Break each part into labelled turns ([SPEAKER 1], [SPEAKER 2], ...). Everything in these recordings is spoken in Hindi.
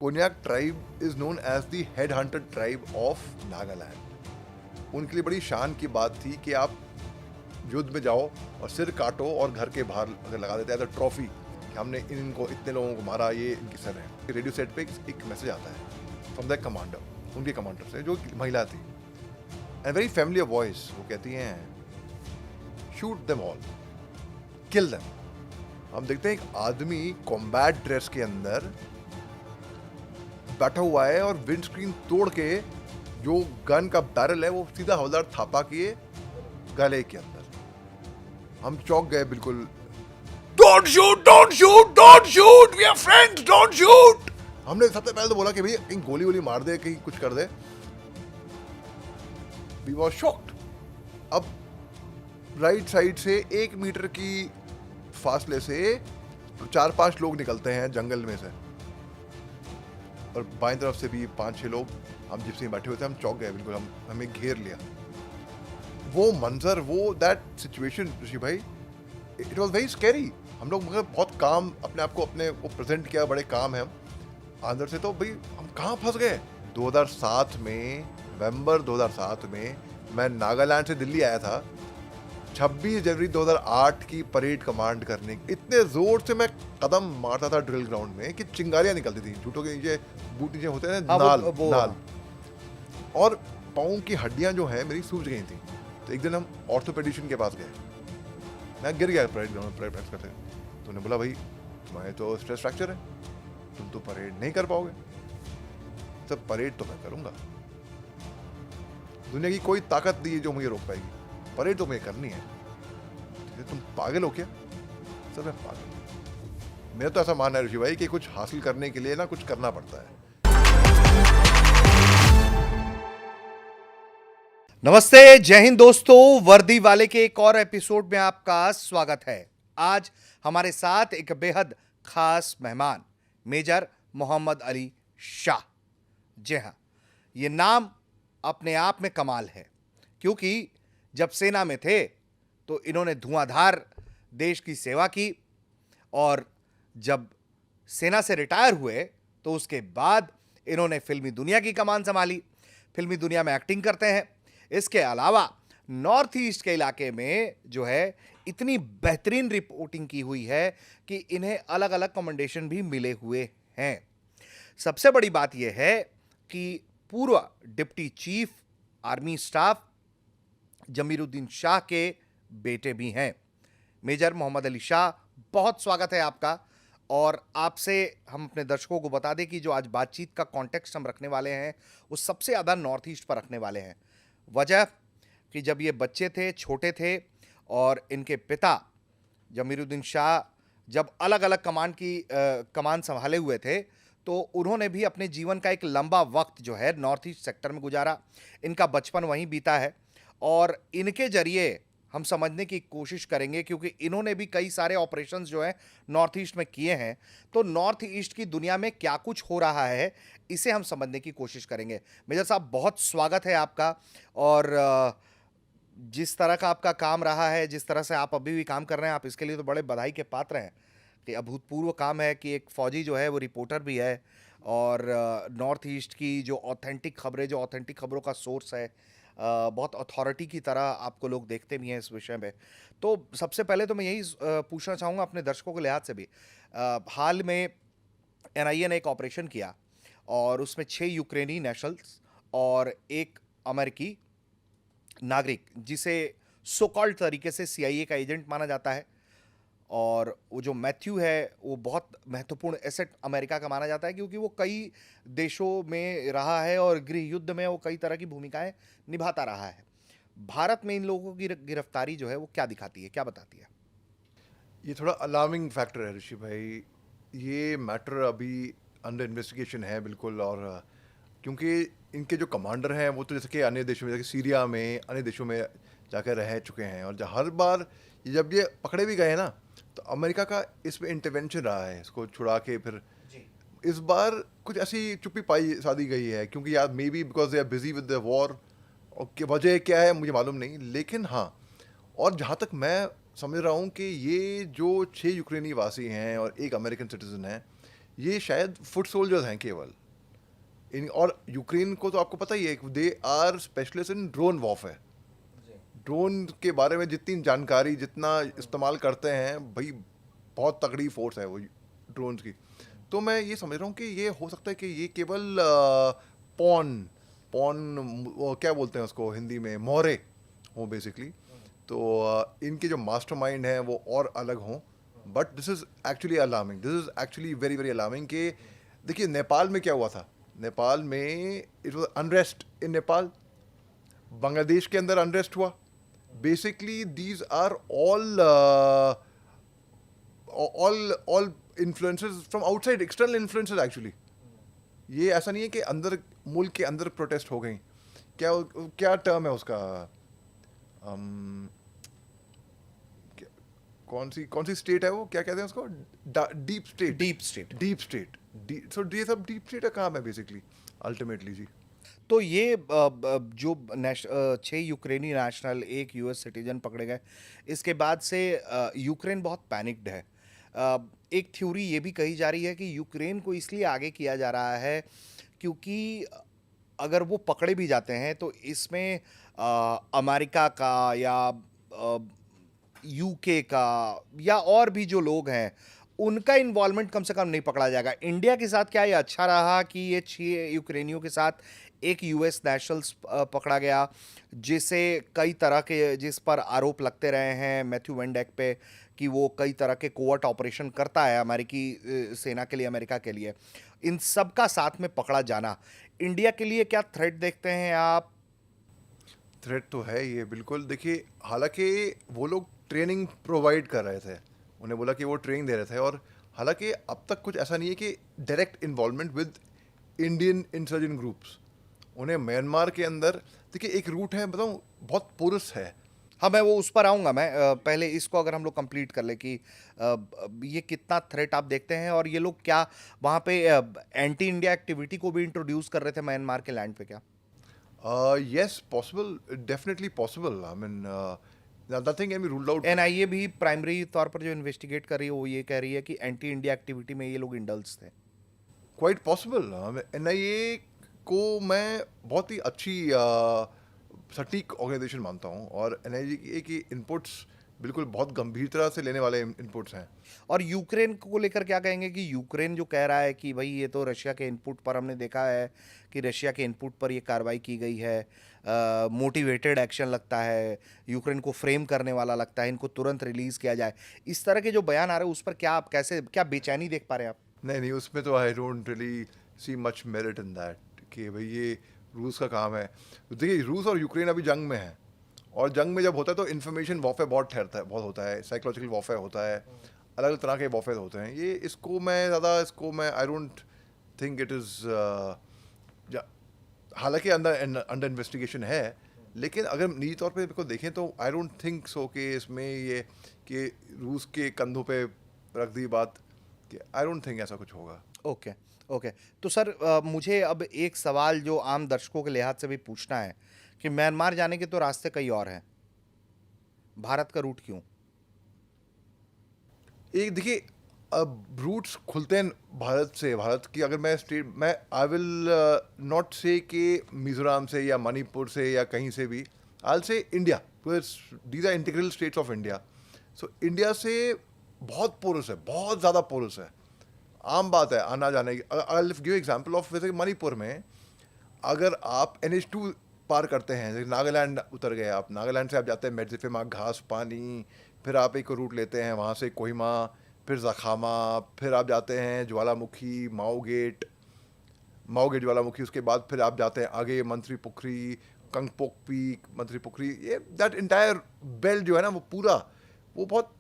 [SPEAKER 1] Konyak tribe is known as the head hunter tribe of Nagaland. उनके लिए बड़ी शान की बात थी कि आप युद्ध में जाओ और सिर काटो और घर के बाहर अगर लगा देते हैं एज अ ट्रॉफी कि हमने इनको इतने लोगों को मारा, ये इनके सर है। रेडियो सेट पे एक मैसेज आता है फ्रॉम द कमांडर, उनके कमांडर से, जो महिला थी, एंड वेरी फैमिलियर वॉइस। वो कहती हैं shoot them all, kill them. हम देखते हैं एक आदमी कॉम्बैट ड्रेस के अंदर बैठा हुआ है और विंडस्क्रीन तोड़ के जो गन का बैरल है वो सीधा हवलदार थापा किए गले के अंदर। हम चौंक गए बिल्कुल। Don't shoot, don't shoot, don't shoot, we are friends, don't shoot. हमने सबसे पहले तो बोला कि भाई कहीं गोली वोली मार दे, कहीं कुछ कर दे। We was shocked. अब राइट साइड से 1 मीटर की फासले से 4-5 लोग निकलते हैं जंगल में से, और बाएं तरफ से भी 5-6 लोग। हम जिप्सी में बैठे हुए थे, हम चौंक गए बिल्कुल। हमें घेर लिया। वो मंजर, वो दैट सिचुएशन ऋषि भाई, इट वाज वेरी स्कैरी। हम लोग मगर बहुत काम अपने आप को अपने वो प्रेजेंट किया, बड़े काम है हम अंदर से। तो भाई हम कहाँ फंस गए। 2007 में, नवंबर 2007 में मैं नागालैंड से दिल्ली आया था 26 जनवरी 2008 की परेड कमांड करने। इतने जोर से मैं कदम मारता था ड्रिल ग्राउंड में कि चिंगारियां निकलती थी। जूतों के नीचे, बूट नीचे होते हैं नाल, नाल, और पाँव की हड्डियां जो हैं मेरी सूज गई थी। तो एक दिन हम ऑर्थोपेडिशियन के पास गए, मैं गिर गया परेड ग्राउंड में प्रैक्टिस करते। तो उन्होंने बोला भाई तुम्हारे तो स्ट्रेस फ्रैक्चर है, तुम तो परेड नहीं कर पाओगे। सब परेड तो मैं करूंगा, दुनिया की कोई ताकत नहीं है जो मुझे रोक पाएगी। परेड तो मुझे करनी है। तुम पागल हो क्या? सर मैं पागल हूं। मेरा तो ऐसा मानना है ऋषि भाई कि कुछ हासिल करने के लिए ना कुछ करना पड़ता है।
[SPEAKER 2] नमस्ते, जय हिंद दोस्तों। वर्दी वाले के एक और एपिसोड में आपका स्वागत है। आज हमारे साथ एक बेहद खास मेहमान, मेजर मोहम्मद अली शाह। जी हां, ये नाम अपने आप में कमाल है, क्योंकि जब सेना में थे तो इन्होंने धुआंधार देश की सेवा की, और जब सेना से रिटायर हुए तो उसके बाद इन्होंने फिल्मी दुनिया की कमान संभाली। फिल्मी दुनिया में एक्टिंग करते हैं। इसके अलावा नॉर्थ ईस्ट के इलाके में जो है इतनी बेहतरीन रिपोर्टिंग की हुई है कि इन्हें अलग अलग कमेंडेशन भी मिले हुए हैं। सबसे बड़ी बात यह है कि पूर्व deputy chief army staff Zamiruddin Shah के बेटे भी हैं। मेजर मोहम्मद अली शाह, बहुत स्वागत है आपका। और आपसे हम अपने दर्शकों को बता दें कि जो आज बातचीत का कॉन्टेक्स्ट हम रखने वाले हैं वो सबसे ज़्यादा नॉर्थ ईस्ट पर रखने वाले हैं। वजह कि जब ये बच्चे थे, छोटे थे, और इनके पिता जमीरुद्दीन शाह जब अलग अलग कमान संभाले हुए थे, तो उन्होंने भी अपने जीवन का एक लंबा वक्त जो है नॉर्थ ईस्ट सेक्टर में गुजारा। इनका बचपन वहीं बीता है, और इनके जरिए हम समझने की कोशिश करेंगे, क्योंकि इन्होंने भी कई सारे ऑपरेशंस जो हैं नॉर्थ ईस्ट में किए हैं। तो नॉर्थ ईस्ट की दुनिया में क्या कुछ हो रहा है, इसे हम समझने की कोशिश करेंगे। मेजर साहब, बहुत स्वागत है आपका। और जिस तरह का आपका काम रहा है, जिस तरह से आप अभी भी काम कर रहे हैं, आप इसके लिए तो बड़े बधाई के पात्र हैं कि अभूतपूर्व काम है कि एक फौजी जो है वो रिपोर्टर भी है, और नॉर्थ ईस्ट की जो ऑथेंटिक खबरें, जो ऑथेंटिक खबरों का सोर्स है, बहुत अथॉरिटी की तरह आपको लोग देखते भी हैं इस विषय में। तो सबसे पहले तो मैं यही पूछना चाहूँगा अपने दर्शकों के लिहाज से भी, हाल में एनआईए ने एक ऑपरेशन किया और उसमें 6 यूक्रेनी नेशनल्स और एक अमेरिकी नागरिक, जिसे सो कॉल्ड तरीके से सीआईए का एजेंट माना जाता है, और वो जो मैथ्यू है वो बहुत महत्वपूर्ण एसेट अमेरिका का माना जाता है, क्योंकि वो कई देशों में रहा है और गृह युद्ध में वो कई तरह की भूमिकाएं निभाता रहा है। भारत में इन लोगों की गिरफ्तारी जो है वो क्या दिखाती है, क्या बताती है?
[SPEAKER 1] ये थोड़ा अलार्मिंग फैक्टर है ऋषि भाई। ये मैटर अभी अंडर इन्वेस्टिगेशन है बिल्कुल। और क्योंकि इनके जो कमांडर हैं वो तो जैसे कि अन्य देशों में, जैसे सीरिया में, अन्य देशों में जाकर रह चुके हैं, और हर बार जब ये पकड़े भी गए ना तो अमेरिका का इसमें इंटरवेंशन रहा है इसको छुड़ा के। फिर इस बार कुछ ऐसी चुप्पी पाई साधी गई है, क्योंकि यार may be because they are busy with the war, और वजह क्या है मुझे मालूम नहीं। लेकिन हाँ, और जहाँ तक मैं समझ रहा हूँ कि ये जो 6 यूक्रेनी वासी हैं और एक अमेरिकन सिटीजन है, ये शायद फुट सोल्जर्स हैं केवल इन, और यूक्रेन को तो आपको पता ही है, they are specialist in drone warfare. Drone के बारे में जितनी जानकारी, जितना इस्तेमाल करते हैं भाई, बहुत तगड़ी फोर्स है वो ड्रोन्स की। तो मैं ये समझ रहा हूँ कि ये हो सकता है कि ये केवल पॉन पॉन वो क्या बोलते हैं उसको हिंदी में, मोहरे हो बेसिकली। तो इनके जो मास्टरमाइंड हैं वो और अलग हों। But this is actually alarming, this is actually very very alarming कि देखिए नेपाल में क्या हुआ था। नेपाल में it was unrest in Nepal, Bangladesh के अंदर अनरेस्ट हुआ। Basically these are all influences from outside, external influences actually. ये ऐसा नहीं है कि अंदर मुल्क के अंदर प्रोटेस्ट हो गई। क्या क्या टर्म है उसका, अम, क्या- कौन सी स्टेट है वो, क्या कहते हैं उसको, deep state.
[SPEAKER 2] Deep state.
[SPEAKER 1] Deep state, so ये सब डीप स्टेट का काम है बेसिकली अल्टीमेटली जी।
[SPEAKER 2] तो ये जो 6 यूक्रेनी नेशनल, एक यूएस सिटीजन पकड़े गए, इसके बाद से यूक्रेन बहुत पैनिक्ड है। एक थ्योरी ये भी कही जा रही है कि यूक्रेन को इसलिए आगे किया जा रहा है क्योंकि अगर वो पकड़े भी जाते हैं तो इसमें अमेरिका का या यूके का या और भी जो लोग हैं उनका इन्वॉल्वमेंट कम से कम नहीं पकड़ा जाएगा। इंडिया के साथ क्या ये अच्छा रहा कि ये 6 यूक्रेनियों के साथ एक यूएस नेशनल्स पकड़ा गया, जिसे कई तरह के, जिस पर आरोप लगते रहे हैं मैथ्यू वेंडेक पे कि वो कई तरह के कोवर्ट ऑपरेशन करता है अमेरिकी सेना के लिए, अमेरिका के लिए। इन सब का साथ में पकड़ा जाना इंडिया के लिए क्या थ्रेट देखते हैं आप?
[SPEAKER 1] थ्रेट तो है ये बिल्कुल। देखिए हालांकि वो लोग ट्रेनिंग प्रोवाइड कर रहे थे, उन्हें बोला कि वो ट्रेनिंग दे रहे थे, और हालांकि अब तक कुछ ऐसा नहीं है कि direct involvement with Indian insurgent groups. उन्हें म्यांमार के अंदर, देखिए एक रूट है बताऊं, बहुत पुरुष है।
[SPEAKER 2] हाँ, मैं वो उस पर आऊँगा। मैं पहले इसको अगर हम लोग कंप्लीट कर ले कि ये कितना थ्रेट आप देखते हैं, और ये लोग क्या वहाँ पे एंटी इंडिया एक्टिविटी को भी इंट्रोड्यूस कर रहे थे म्यांमार के लैंड पे क्या?
[SPEAKER 1] Yes possible, definitely possible. I mean nothing can be ruled out.
[SPEAKER 2] NIA भी प्राइमरी तौर पर जो इन्वेस्टिगेट कर रही है वो ये कह रही है कि एंटी इंडिया एक्टिविटी में ये लोग इंडल्स थे।
[SPEAKER 1] Quite possible. एनआईए को मैं बहुत ही अच्छी सटीक ऑर्गेनाइजेशन मानता हूँ, और एनआईए की इनपुट्स बिल्कुल बहुत गंभीर तरह से लेने वाले इनपुट्स हैं।
[SPEAKER 2] और यूक्रेन को लेकर क्या कहेंगे कि यूक्रेन जो कह रहा है कि भाई ये तो रशिया के इनपुट पर, हमने देखा है कि रशिया के इनपुट पर ये कार्रवाई की गई है, मोटिवेटेड एक्शन लगता है, यूक्रेन को फ्रेम करने वाला लगता है, इनको तुरंत रिलीज किया जाए, इस तरह के जो बयान आ रहे हैं उस पर क्या आप कैसे, क्या बेचैनी देख पा रहे हैं आप?
[SPEAKER 1] नहीं नहीं, उसमें तो I don't really see much merit in that कि भाई ये रूस का काम है। देखिए रूस और यूक्रेन अभी जंग में है, और जंग में जब होता है तो इन्फॉर्मेशन वॉरफेयर बहुत ठहरता है, बहुत होता है, साइकोलॉजिकल वॉरफेयर होता है, अलग अलग तरह के वॉरफेयर होते हैं। ये इसको मैं I don't think it is, हालांकि अंडर इन्वेस्टिगेशन है, लेकिन अगर निजी तौर पे इसको देखें तो आई डोंट थिंक सो कि इसमें ये कि रूस के कंधों पे रख दी बात, कि आई डोंट थिंक ऐसा कुछ होगा।
[SPEAKER 2] Okay, okay. तो सर मुझे अब एक सवाल जो आम दर्शकों के लिहाज से भी पूछना है कि म्यांमार जाने के तो रास्ते कई और हैं, भारत का रूट क्यों?
[SPEAKER 1] एक देखिए, अब रूट्स खुलते हैं भारत से, भारत की अगर मैं आई विल नॉट से कि मिजोरम से या मणिपुर से या कहीं से भी, I say India, these are integral states of India. So India से बहुत पोरस है, बहुत ज़्यादा पोरस है, आम बात है आना जाने की। आई गिव एग्जांपल ऑफ, वैसे मणिपुर में अगर आप NH2 पार करते हैं, जैसे नागालैंड उतर गए आप, नागालैंड से आप जाते हैं मेडजिफिमा, घास पानी, फिर आप एक रूट लेते हैं वहाँ से कोहिमा, फिर जखामा, फिर आप जाते हैं ज्वालामुखी, माओ गेट ज्वालामुखी, उसके बाद फिर आप जाते हैं आगे मंत्री पुखरी, कंगपोक पीक, मंत्री पुखरी, ये दैट इंटायर बेल्ट जो है ना वो पूरा, वो बहुत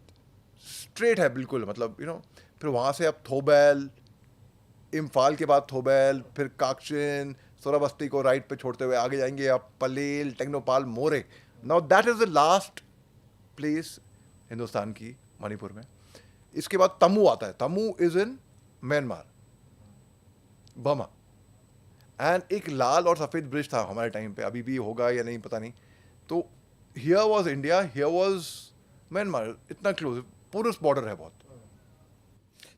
[SPEAKER 1] स्ट्रेट है बिल्कुल, मतलब फिर वहाँ से आप थोबैल, इम्फाल के बाद थोबैल, फिर काक्शिन, सोराबस्ती को राइट पे छोड़ते हुए आगे जाएंगे आप Pallel, Tengnoupal, Moreh. Now that is the last place Hindustan की, मणिपुर में। इसके बाद तमू आता है, Tamu is in Myanmar, Burma. And एक लाल और सफ़ेद ब्रिज था हमारे टाइम पे, अभी भी होगा या नहीं पता नहीं। तो here was India, here was Myanmar, इतना क्लोज, पूरा बॉर्डर है बहुत।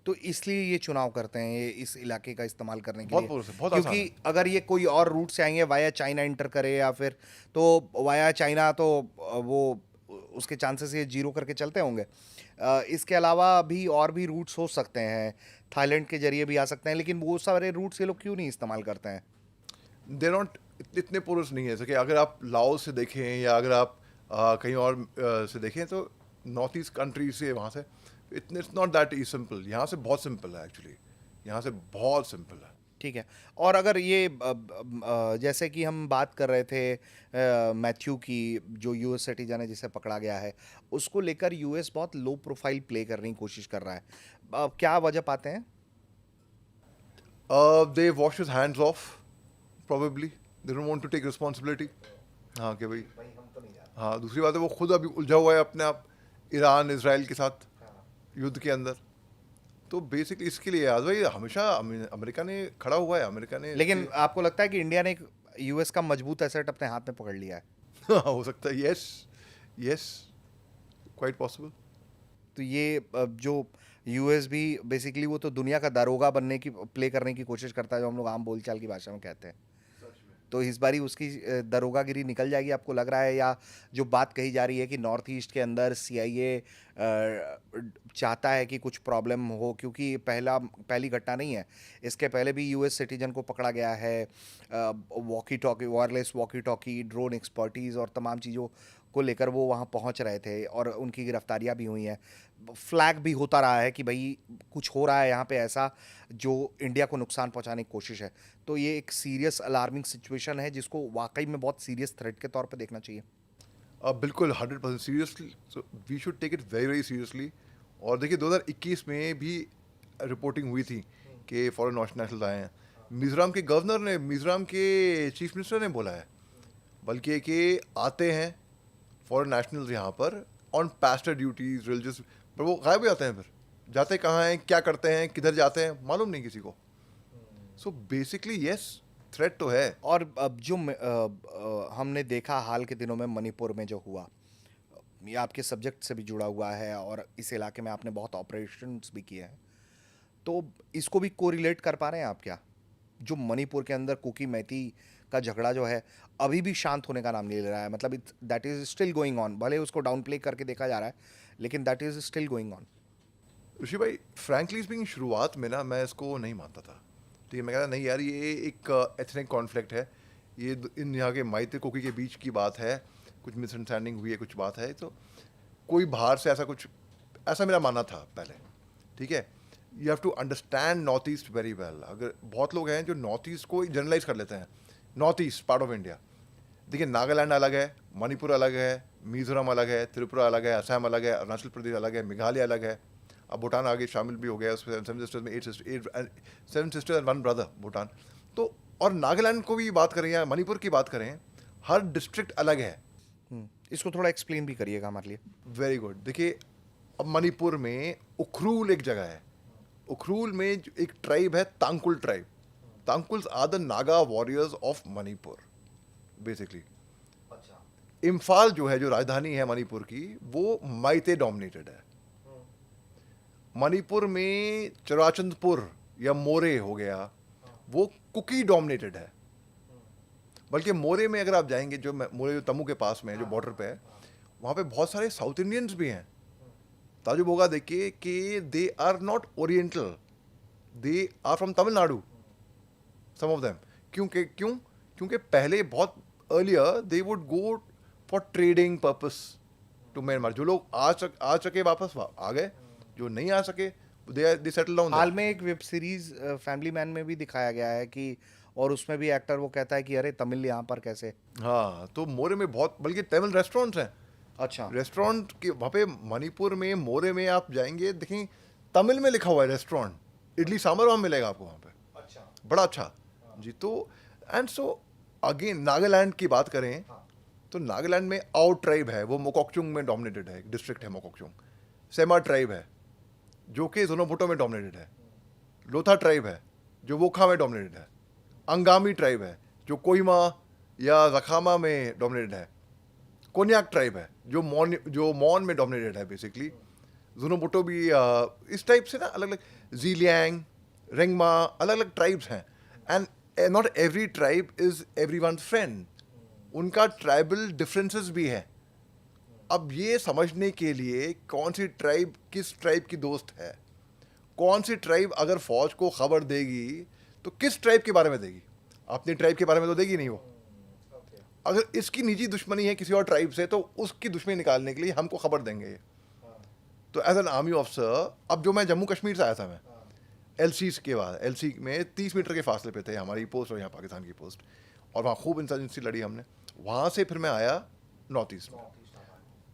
[SPEAKER 2] तो इसलिए ये चुनाव करते हैं, ये इस इलाके का इस्तेमाल करने के
[SPEAKER 1] बहुत
[SPEAKER 2] लिए,
[SPEAKER 1] पुरुष है, बहुत आसान
[SPEAKER 2] क्योंकि अगर ये कोई और रूट से आएंगे वाया चाइना एंटर करे या फिर तो वाया चाइना तो वो उसके चांसेस ये जीरो करके चलते होंगे। इसके अलावा भी और भी रूट्स हो सकते हैं, थाईलैंड के जरिए भी आ सकते हैं, लेकिन वो सारे रूट्स ये लोग क्यों नहीं इस्तेमाल करते हैं?
[SPEAKER 1] दे नॉट इतने पुरुष नहीं है। जैसे कि अगर आप लाओस से देखें या अगर आप कहीं और से देखें तो नॉर्थ ईस्ट कंट्री से वहाँ से it's not that E simple. यहाँ से बहुत सिंपल है एक्चुअली, यहाँ से बहुत सिंपल है।
[SPEAKER 2] ठीक है। और अगर ये जैसे कि हम बात कर रहे थे मैथ्यू की, जो यूएस सिटीजन है जिसे पकड़ा गया है, उसको लेकर यूएस बहुत लो प्रोफाइल प्ले करने की कोशिश कर रहा है। क्या वजह पाते हैं?
[SPEAKER 1] They wash his hands off probably, they don't want to take responsibility. हाँ कि भाई, हाँ दूसरी बात है वो खुद अभी उलझा हुआ है अपने आप ईरान इसराइल के साथ युद्ध के अंदर। तो बेसिकली इसके लिए आज भाई हमेशा अमेरिका ने खड़ा हुआ है, अमेरिका ने
[SPEAKER 2] लेकिन आपको लगता है कि इंडिया ने एक यूएस का मजबूत एसेट अपने हाथ में पकड़ लिया है?
[SPEAKER 1] हो सकता है, यस यस, क्वाइट पॉसिबल।
[SPEAKER 2] तो ये जो यूएस भी बेसिकली वो तो दुनिया का दारोगा बनने की प्ले करने की कोशिश करता है, जो हम लोग आम बोलचाल की भाषा में कहते हैं। तो इस बारी उसकी दरोगागिरी निकल जाएगी आपको लग रहा है? या जो बात कही जा रही है कि नॉर्थ ईस्ट के अंदर सीआईए चाहता है कि कुछ प्रॉब्लम हो, क्योंकि पहली घटना नहीं है, इसके पहले भी यूएस सिटीजन को पकड़ा गया है। Walkie talkie, wireless walkie talkie, drone expertise और तमाम चीज़ों को लेकर वो वहाँ पहुँच रहे थे और उनकी गिरफ्तारियाँ भी हुई हैं। फ्लैग भी होता रहा है कि भाई कुछ हो रहा है यहाँ पे ऐसा जो इंडिया को नुकसान पहुँचाने की कोशिश है। तो ये एक सीरियस अलार्मिंग सिचुएशन है जिसको वाकई में बहुत सीरियस थ्रेट के तौर पे देखना चाहिए।
[SPEAKER 1] बिल्कुल 100% seriously, so we should take it very very seriously. और देखिए 2021 में भी रिपोर्टिंग हुई थी कि फॉरेन नेशनल्स आए हैं। मिजोरम के गवर्नर ने, मिजोरम के चीफ मिनिस्टर ने बोला है बल्कि कि आते हैं फॉरेन नेशनल्स यहाँ पर ऑन पास्टर ड्यूटीज रिलीजियस, पर वो गायब हो जाते हैं। फिर जाते कहाँ हैं, क्या करते हैं, किधर जाते हैं, मालूम नहीं किसी को। सो बेसिकली यस, थ्रेट तो है।
[SPEAKER 2] और अब जो हमने देखा हाल के दिनों में मणिपुर में जो हुआ, ये आपके सब्जेक्ट से भी जुड़ा हुआ है और इस इलाके में आपने बहुत ऑपरेशंस भी किए हैं, तो इसको भी कोरिलेट कर पा रहे हैं आप क्या? जो मणिपुर के अंदर कुकी मैती का झगड़ा जो है अभी भी शांत होने का नाम नहीं ले रहा है, मतलब that is still going on, भले उसको डाउन प्ले करके देखा जा रहा है लेकिन that is still going on.
[SPEAKER 1] Rishi भाई फ्रैंकली स्पीकिंग शुरुआत में ना मैं इसको नहीं मानता था। ठीक है, मैं कहता नहीं यार ये एक एथनिक कॉन्फ्लिक्ट है, ये इन यहाँ के माइते कोकी के बीच की बात है, कुछ मिसअंडरस्टैंडिंग हुई है, कुछ बात है, तो कोई बाहर से ऐसा कुछ, ऐसा मेरा मानना था पहले। ठीक है, you have to understand North East very well. अगर बहुत लोग हैं जो नॉर्थ ईस्ट को जनरलाइज कर लेते हैं, north east part of India. देखिए नागालैंड अलग है, मणिपुर अलग है, मिजोरम अलग है, त्रिपुरा अलग है, असम अलग है, अरुणाचल प्रदेश अलग है, मेघालय अलग है, अब भूटान आगे शामिल भी हो गया उसमें, 7 सिस्टर्स में 7 सिस्टर्स एंड 1 ब्रदर भूटान। तो और नागालैंड को भी बात करें या मणिपुर की बात करें, हर डिस्ट्रिक्ट अलग है।
[SPEAKER 2] इसको थोड़ा एक्सप्लेन भी करिएगा हमारे लिए।
[SPEAKER 1] Very good. देखिए अब मणिपुर में उखरूल एक जगह है, उखरूल में एक ट्राइब है Tangkhul tribe. Tangkhuls are the Naga warriors of Manipur basically. Imphal जो है, जो राजधानी है मणिपुर की, वो माइते डोमिनेटेड है। मणिपुर में चुराचंदपुर या मोरे हो गया, वो कुकी डोमिनेटेड है। बल्कि मोरे में अगर आप जाएंगे, जो मोरे जो तमू के पास में है, जो बॉर्डर पे है, वहाँ पे बहुत सारे साउथ इंडियंस भी हैं। ताजुब होगा देखिए कि they are not oriental, they are from Tamil Nadu, some of them. क्योंकि पहले बहुत earlier they would go for trading purpose to Myanmar. जो लोग आ सके वापस आ गए, जो नहीं आ सके दे सेटल डाउन।
[SPEAKER 2] हाल में एक वेब सीरीज फैमिली मैन में भी दिखाया गया है कि, और उसमें भी एक्टर वो कहता है कि अरे तमिल यहाँ पर कैसे।
[SPEAKER 1] हाँ, तो मोरे में बहुत, बल्कि तमिल रेस्टोरेंट्स हैं।
[SPEAKER 2] अच्छा,
[SPEAKER 1] रेस्टोरेंट के वहाँ पे मणिपुर में मोरे में आप जाएंगे, देखें तमिल में लिखा हुआ है रेस्टोरेंट, इडली सांभर वहाँ मिलेगा आपको वहाँ पे।
[SPEAKER 2] अच्छा,
[SPEAKER 1] बड़ा अच्छा जी। तो एंड सो अगेन नागालैंड की बात करें तो नागालैंड में आओ ट्राइब है, वो मोकोकचुंग में डोमिनेटेड है, डिस्ट्रिक्ट है मोकोकचुंग। सेमा ट्राइब है जो कि जोनोबोटो में डोमिनेटेड है। लोथा ट्राइब है जो वोखा में डोमिनेटेड है। अंगामी ट्राइब है जो कोहिमा या रखामा में डोमिनेटेड है। कोन्याक ट्राइब है जो मॉन में डोमिनेटेड है बेसिकली। जोनोबोटो भी इस टाइप से ना अलग अलग। जीलियांग, रेंगमा, अलग अलग ट्राइब्स हैं and not every tribe is every one friend. उनका ट्राइबल डिफरेंसेस भी है. अब ये समझने के लिए कौन सी ट्राइब किस ट्राइब की दोस्त है, कौन सी ट्राइब अगर फौज को खबर देगी तो किस ट्राइब के बारे में देगी, अपनी ट्राइब के बारे में तो देगी नहीं वो. अगर इसकी निजी दुश्मनी है किसी और ट्राइब से तो उसकी दुश्मनी निकालने के लिए हमको खबर देंगे ये. तो एज एन आर्मी ऑफिसर, अब जो मैं जम्मू कश्मीर से आया था, मैं एलसी के बाद, एलसी में 30 मीटर के फासले पे थे हमारी पोस्ट और यहाँ पाकिस्तान की पोस्ट, और वहाँ खूब इंसर्जेंसी लड़ी हमने. वहाँ से फिर मैं आया नॉर्थ ईस्ट में.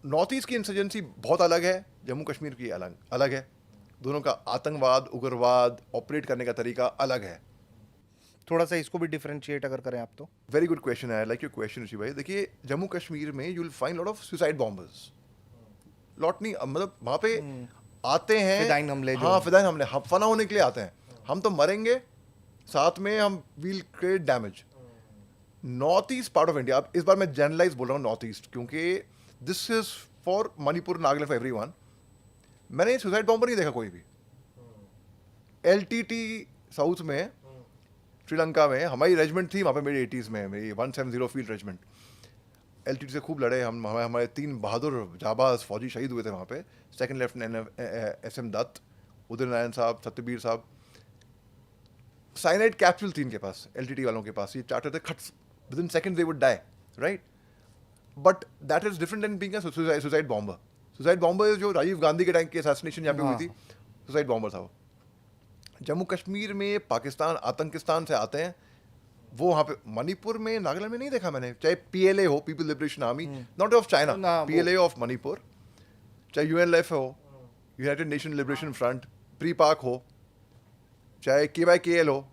[SPEAKER 1] नॉर्थ ईस्ट की इंसर्जेंसी बहुत अलग है, जम्मू कश्मीर की अलग अलग है. दोनों का आतंकवाद, उग्रवाद, ऑपरेट करने का तरीका अलग है.
[SPEAKER 2] थोड़ा सा इसको भी डिफरेंशिएट अगर करें आप तो.
[SPEAKER 1] वेरी गुड क्वेश्चन है, लाइक योर क्वेश्चन ऋषि भाई. देखिए, जम्मू कश्मीर में you will find lot of suicide bombers. Lot नहीं, मतलब वहाँ पे आते हैं
[SPEAKER 2] फिदायीन हमले जो.
[SPEAKER 1] हाँ, फिदायीन हमले, हम फना होने के लिए आते हैं. हम तो मरेंगे, साथ में हम will create damage. North east part of India, इस बार मैं जनरलाइज बोल रहा हूँ नॉर्थ ईस्ट, क्योंकि this is for Manipur, Nagaland, for everyone. मैंने सुसाइड बॉम्बर नहीं देखा कोई भी. LTT साउथ में, श्रीलंका में हमारी रेजिमेंट थी वहाँ पे, मेरी 80s में मेरी 170 फील्ड रेजिमेंट. LTT से खूब लड़े हम. हमारे 3 बहादुर जाबाज फौजी शहीद हुए थे वहाँ पे. Second lieutenant SM Dutt, Uday Narayan साहब, सत्यवीर साहब. साइनाइड कैप्सूल थी इनके पास, LTT वालों के पास. ये चाहते थे खट, within second they would die, right. But that is different then being a suicide bomber. Suicide bomber जो राजीव गांधी के टाइम की असैसिनेशन यहाँ पे हुई थी, सुसाइड बॉम्बर था वो. जम्मू कश्मीर में पाकिस्तान, आतंकिस्तान से आते हैं वो. वहाँ पे मणिपुर में, नागालैंड में नहीं देखा मैंने. चाहे PLA हो, people liberation army, not of China, PLA of Manipur, चाहे UNLF हो, United nation liberation front, pre पाक हो, चाहे KYKL हो,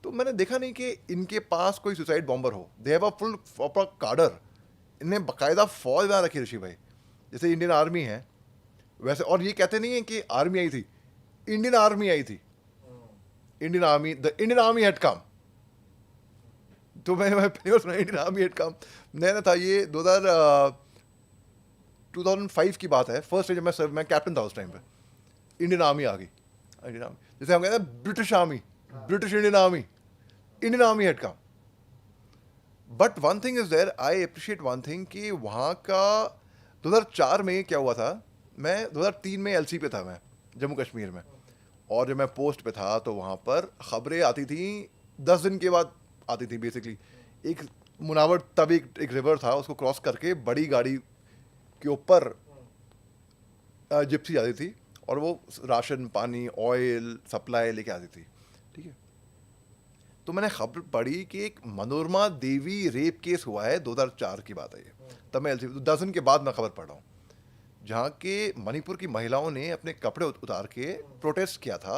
[SPEAKER 1] तो मैंने देखा नहीं कि इनके पास कोई सुसाइड बॉम्बर हो. They have a full proper कार्डर. इन्हें बाकायदा फौज बना रखी ऋषि भाई, जैसे इंडियन आर्मी है वैसे. और ये कहते नहीं है कि आर्मी आई थी, इंडियन आर्मी आई थी. Indian army, the Indian army had कम. तो मैं पहली बार सुना इंडियन आर्मी हैड कम. नया था ये. 2005 की बात है. फर्स्ट डे जब मैं कैप्टन था उस टाइम पे, इंडियन आर्मी आ गई. इंडियन आर्मी, जैसे हम कहते हैं British army, British Indian army, Indian army had come. But one thing is there, I appreciate one thing, कि वहाँ का 2004 में क्या हुआ था. मैं 2003 में LC पे था मैं, जम्मू कश्मीर में. और जब मैं पोस्ट पे था तो वहाँ पर खबरें आती थी 10 दिन के बाद आती थी बेसिकली. एक मुनावर तभी एक रिवर था, उसको क्रॉस करके बड़ी गाड़ी के ऊपर जिप्सी आती थी और वो राशन, पानी, ऑयल सप्लाई लेके आती थी. ठीक है. तो मैंने खबर पढ़ी कि एक मनोरमा देवी रेप केस हुआ है, 2004 की बात है ये. तब मैं LC, 10 दिन के बाद मैं खबर पढ़ रहा हूँ, जहाँ के मणिपुर की महिलाओं ने अपने कपड़े उतार के प्रोटेस्ट किया था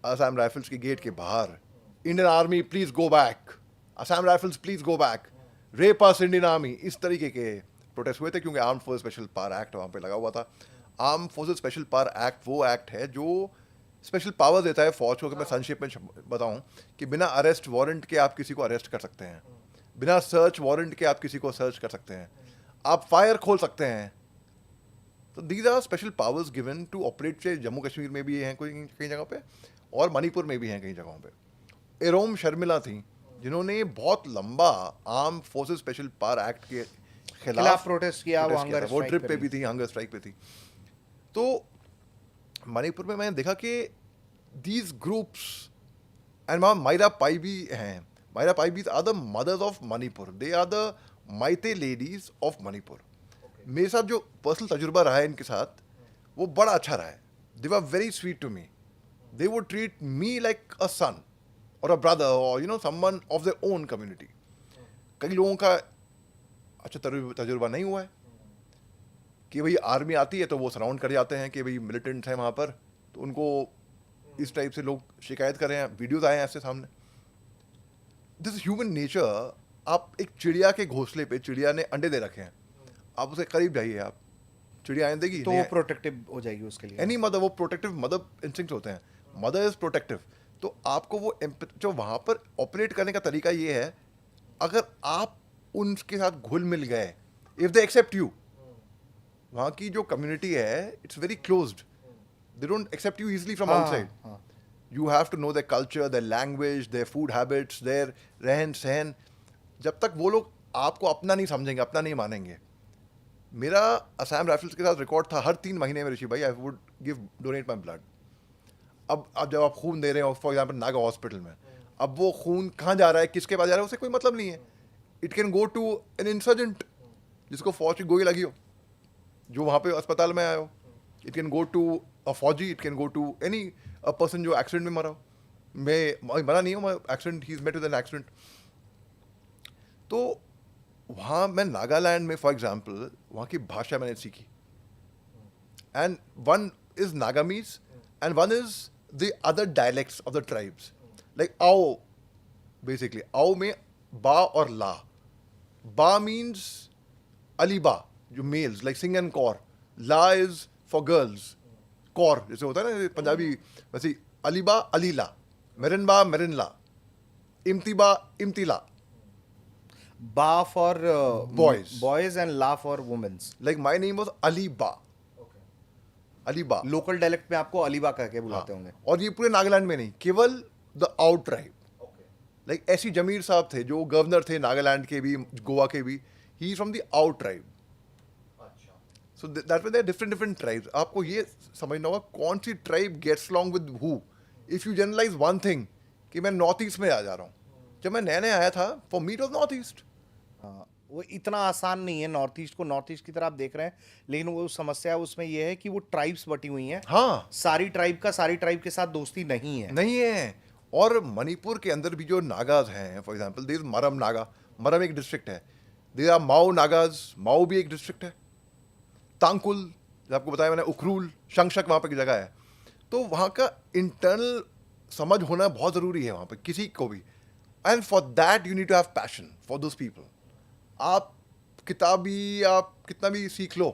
[SPEAKER 1] असम राइफल्स के गेट के बाहर. Indian army please go back, Assam rifles please go back, rape us Indian army, इस तरीके के प्रोटेस्ट हुए थे. क्योंकि arm force special power act वहाँ पे लगा हुआ था. Arm forces special power act वो एक्ट है जो स्पेशल पावर देता है फौज को. कि मैं संक्षेप में बताऊं कि बिना अरेस्ट वारंट के आप किसी को अरेस्ट कर सकते हैं, बिना सर्च वारंट के आप किसी को सर्च कर सकते हैं, आप फायर खोल सकते हैं. तो these are special powers given to operate. चाहे जम्मू कश्मीर में भी हैं कोई कई जगहों पे, और मणिपुर में भी हैं कई जगहों पे. एरोम शर्मिला थी जिन्होंने बहुत लंबा arm forces special power act के खिलाफ
[SPEAKER 2] प्रोटेस्ट किया.
[SPEAKER 1] वो ट्रिप पे भी थी, हंगर स्ट्राइक पे थी. तो मणिपुर में मैंने देखा कि दीज ग्रुप्स, एंड वहाँ मायरा पाई भी हैं. मायरा पाई भी are the mothers of Manipur. They are the Meitei ladies of Manipur. मेरे साथ जो पर्सनल तजुर्बा रहा है इनके साथ, वो बड़ा अच्छा रहा है. They were very sweet to me. They would treat me like a son और अ ब्रदर, और someone of their own community. कई लोगों का अच्छा तजुर्बा नहीं हुआ है कि भाई आर्मी आती है तो वो सराउंड कर जाते हैं कि भाई मिलिटेंट्स हैं वहाँ पर, तो उनको इस टाइप से लोग शिकायत कर रहे हैं. वीडियोज आए हैं ऐसे सामने. This human nature. आप एक चिड़िया के घोंसले पे, चिड़िया ने अंडे दे रखे हैं, आप उसे करीब जाइए, आप चिड़िया आने देगी
[SPEAKER 2] तो वो प्रोटेक्टिव हो जाएगी उसके लिए.
[SPEAKER 1] एनी मदर, वो प्रोटेक्टिव मदर इंस्टिंक्ट होते हैं. Mother is protective. तो आपको वो जो वहाँ पर ऑपरेट करने का तरीका ये है, अगर आप उनके साथ घुल मिल गए, इफ दे एक्सेप्ट यू, वहाँ की जो कम्युनिटी है it's very closed. They don't accept you easily from
[SPEAKER 2] हाँ,
[SPEAKER 1] outside.
[SPEAKER 2] हाँ.
[SPEAKER 1] You have to know their culture, their language, their food habits, their रहन सहन. जब तक वो लोग आपको अपना नहीं समझेंगे, अपना नहीं मानेंगे. मेरा असम राइफल्स के साथ रिकॉर्ड था हर 3 महीने में ऋषि भाई I would donate my blood. अब जब आप खून दे रहे हो फॉर एग्जाम्पल नागा हॉस्पिटल में, अब वो खून कहाँ जा रहा है, किसके पास जा रहा है, उसे कोई मतलब नहीं है. It can go to an insurgent जिसको फौज की गोली लगी हो, जो वहाँ पे अस्पताल में आया हो. It can go to a फौजी, it can go to any a person जो एक्सीडेंट में मरा हो. मैं मरा नहीं हूँ, मैं accident, he is met with an accident. तो वहाँ मैं नागालैंड में फॉर एग्जाम्पल वहाँ की भाषा मैंने सीखी. And one is Nagamese and one is the other dialects of the tribes. Like Ao, basically Ao में बा और ला. बा मीन्स अलीबा जो males like Singh and Kaur. ला इज फॉर गर्ल्स. कौर जैसे होता है ना पंजाबी, वैसे Aliba Alila, Meranba Meranla, Imtiba Imtila.
[SPEAKER 2] Ba for
[SPEAKER 1] Boys
[SPEAKER 2] and La for women's.
[SPEAKER 1] Like my name was Aliba. Aliba.
[SPEAKER 2] Local dialect में आपको अलीबा कह के बुलाते होंगे.
[SPEAKER 1] और ये पूरे नागालैंड में नहीं, केवल द आउट ट्राइब. लाइक ऐसी जमीर साहब थे जो गवर्नर थे नागालैंड के भी, गोवा के भी. He from the out tribe. So that mean there different different tribes. आपको ये समझना होगा कौन सी tribe gets along with who. If you generalise one thing कि मैं नॉर्थ ईस्ट में आ जा रहा हूँ, जब मैं नया नया आया था for me it was north east.
[SPEAKER 2] हाँ, वो इतना आसान नहीं है नॉर्थ ईस्ट को नॉर्थ ईस्ट की तरह आप देख रहे हैं, लेकिन वो समस्या उसमें ये है कि वो ट्राइब्स बटी हुई हैं.
[SPEAKER 1] हाँ,
[SPEAKER 2] सारी ट्राइब का सारी ट्राइब के साथ दोस्ती नहीं है.
[SPEAKER 1] नहीं है. और मणिपुर के अंदर भी जो नागाज हैं, फॉर एग्जांपल देयर इज मरम नागा. मरम एक डिस्ट्रिक्ट है. देयर आर माओ नागाज. माओ भी एक डिस्ट्रिक्ट है. तांकुल जो आपको बताया मैंने, उखरूल, शंशक वहाँ पे की जगह है. तो वहाँ का इंटरनल समझ होना बहुत ज़रूरी है वहाँ पे किसी को भी. And for that you need to have passion for those people. आप किताबी आप कितना भी सीख लो,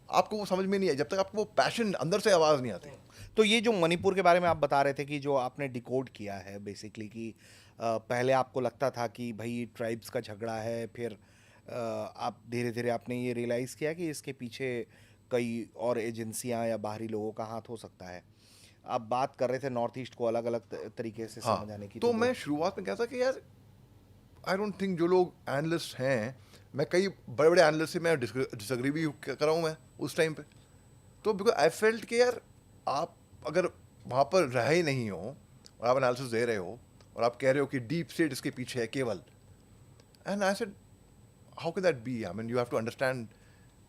[SPEAKER 1] आपको वो समझ में नहीं आए जब तक आपको वो पैशन अंदर से आवाज़ नहीं आती.
[SPEAKER 2] तो ये जो मणिपुर के बारे में आप बता रहे थे कि जो आपने डिकोड किया है बेसिकली कि पहले आपको लगता था कि भाई ट्राइब्स का झगड़ा है, फिर आप धीरे धीरे आपने ये रियलाइज़ किया कि इसके पीछे कई और एजेंसियां या बाहरी लोगों का हाथ हो सकता है. आप बात कर रहे थे नॉर्थ ईस्ट को अलग अलग तरीके से
[SPEAKER 1] हाँ,
[SPEAKER 2] समझाने की.
[SPEAKER 1] तो मैं शुरुआत में कहता कि यार आई डोंट थिंक जो लोग एनालिस्ट हैं, मैं कई बड़े बड़े एनालिस्ट से मैं डिसएग्री भी कर रहा हूँ मैं उस टाइम पे. तो बिकॉज आई फेल्ट कि यार आप अगर वहाँ पर रह ही नहीं हो और आप एनालिसिस दे रहे हो और आप कह रहे हो कि डीप स्टेट इसके पीछे है केवल, and I said how can that be. I mean you have to understand.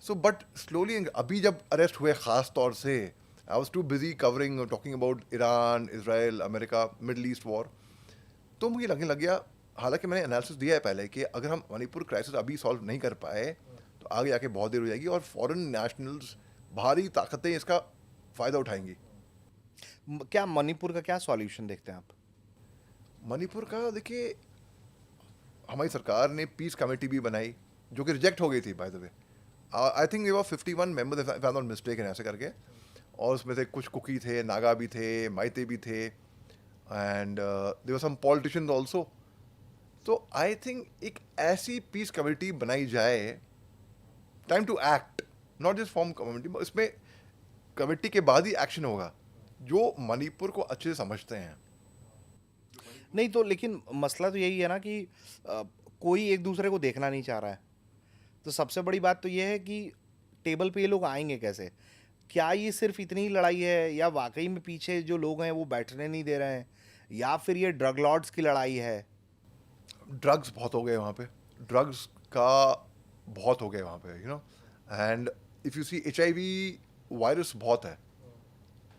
[SPEAKER 1] So but slowly अभी जब अरेस्ट हुए ख़ास तौर से, I was too busy covering talking about Iran, Israel, America, Middle East war. तो मुझे लगने लग गया, हालांकि मैंने एनालिसिस दिया है पहले कि अगर हम मणिपुर क्राइसिस अभी सॉल्व नहीं कर पाए तो आगे जाके बहुत देर हो जाएगी और फॉरेन नेशनल्स, बाहरी ताकतें इसका फ़ायदा उठाएंगी.
[SPEAKER 2] क्या मणिपुर का क्या सॉल्यूशन देखते हैं आप?
[SPEAKER 1] मणिपुर का देखिए, हमारी सरकार ने पीस कमेटी भी बनाई जो कि रिजेक्ट हो गई थी by the way. I think there were 51 members if I am not mistaken ऐसे करके. और उसमें से कुछ कुकी थे, नागा भी थे, माइते भी थे, and there were some politicians also. तो आई थिंक एक ऐसी पीस कमेटी बनाई जाए, time to act, not just form committee. इसमें कमेटी के बाद ही एक्शन होगा जो मणिपुर को अच्छे से समझते हैं.
[SPEAKER 2] नहीं तो लेकिन मसला तो यही है ना कि कोई एक दूसरे को देखना नहीं चाह रहा है. तो सबसे बड़ी बात तो ये है कि टेबल पे ये लोग आएंगे कैसे? क्या ये सिर्फ इतनी ही लड़ाई है या वाकई में पीछे जो लोग हैं वो बैठने नहीं दे रहे हैं, या फिर ये ड्रग लॉर्ड्स की लड़ाई है?
[SPEAKER 1] ड्रग्स बहुत हो गए वहाँ पे. ड्रग्स का बहुत हो गए वहाँ पे, you know. And if you see HIV virus बहुत है,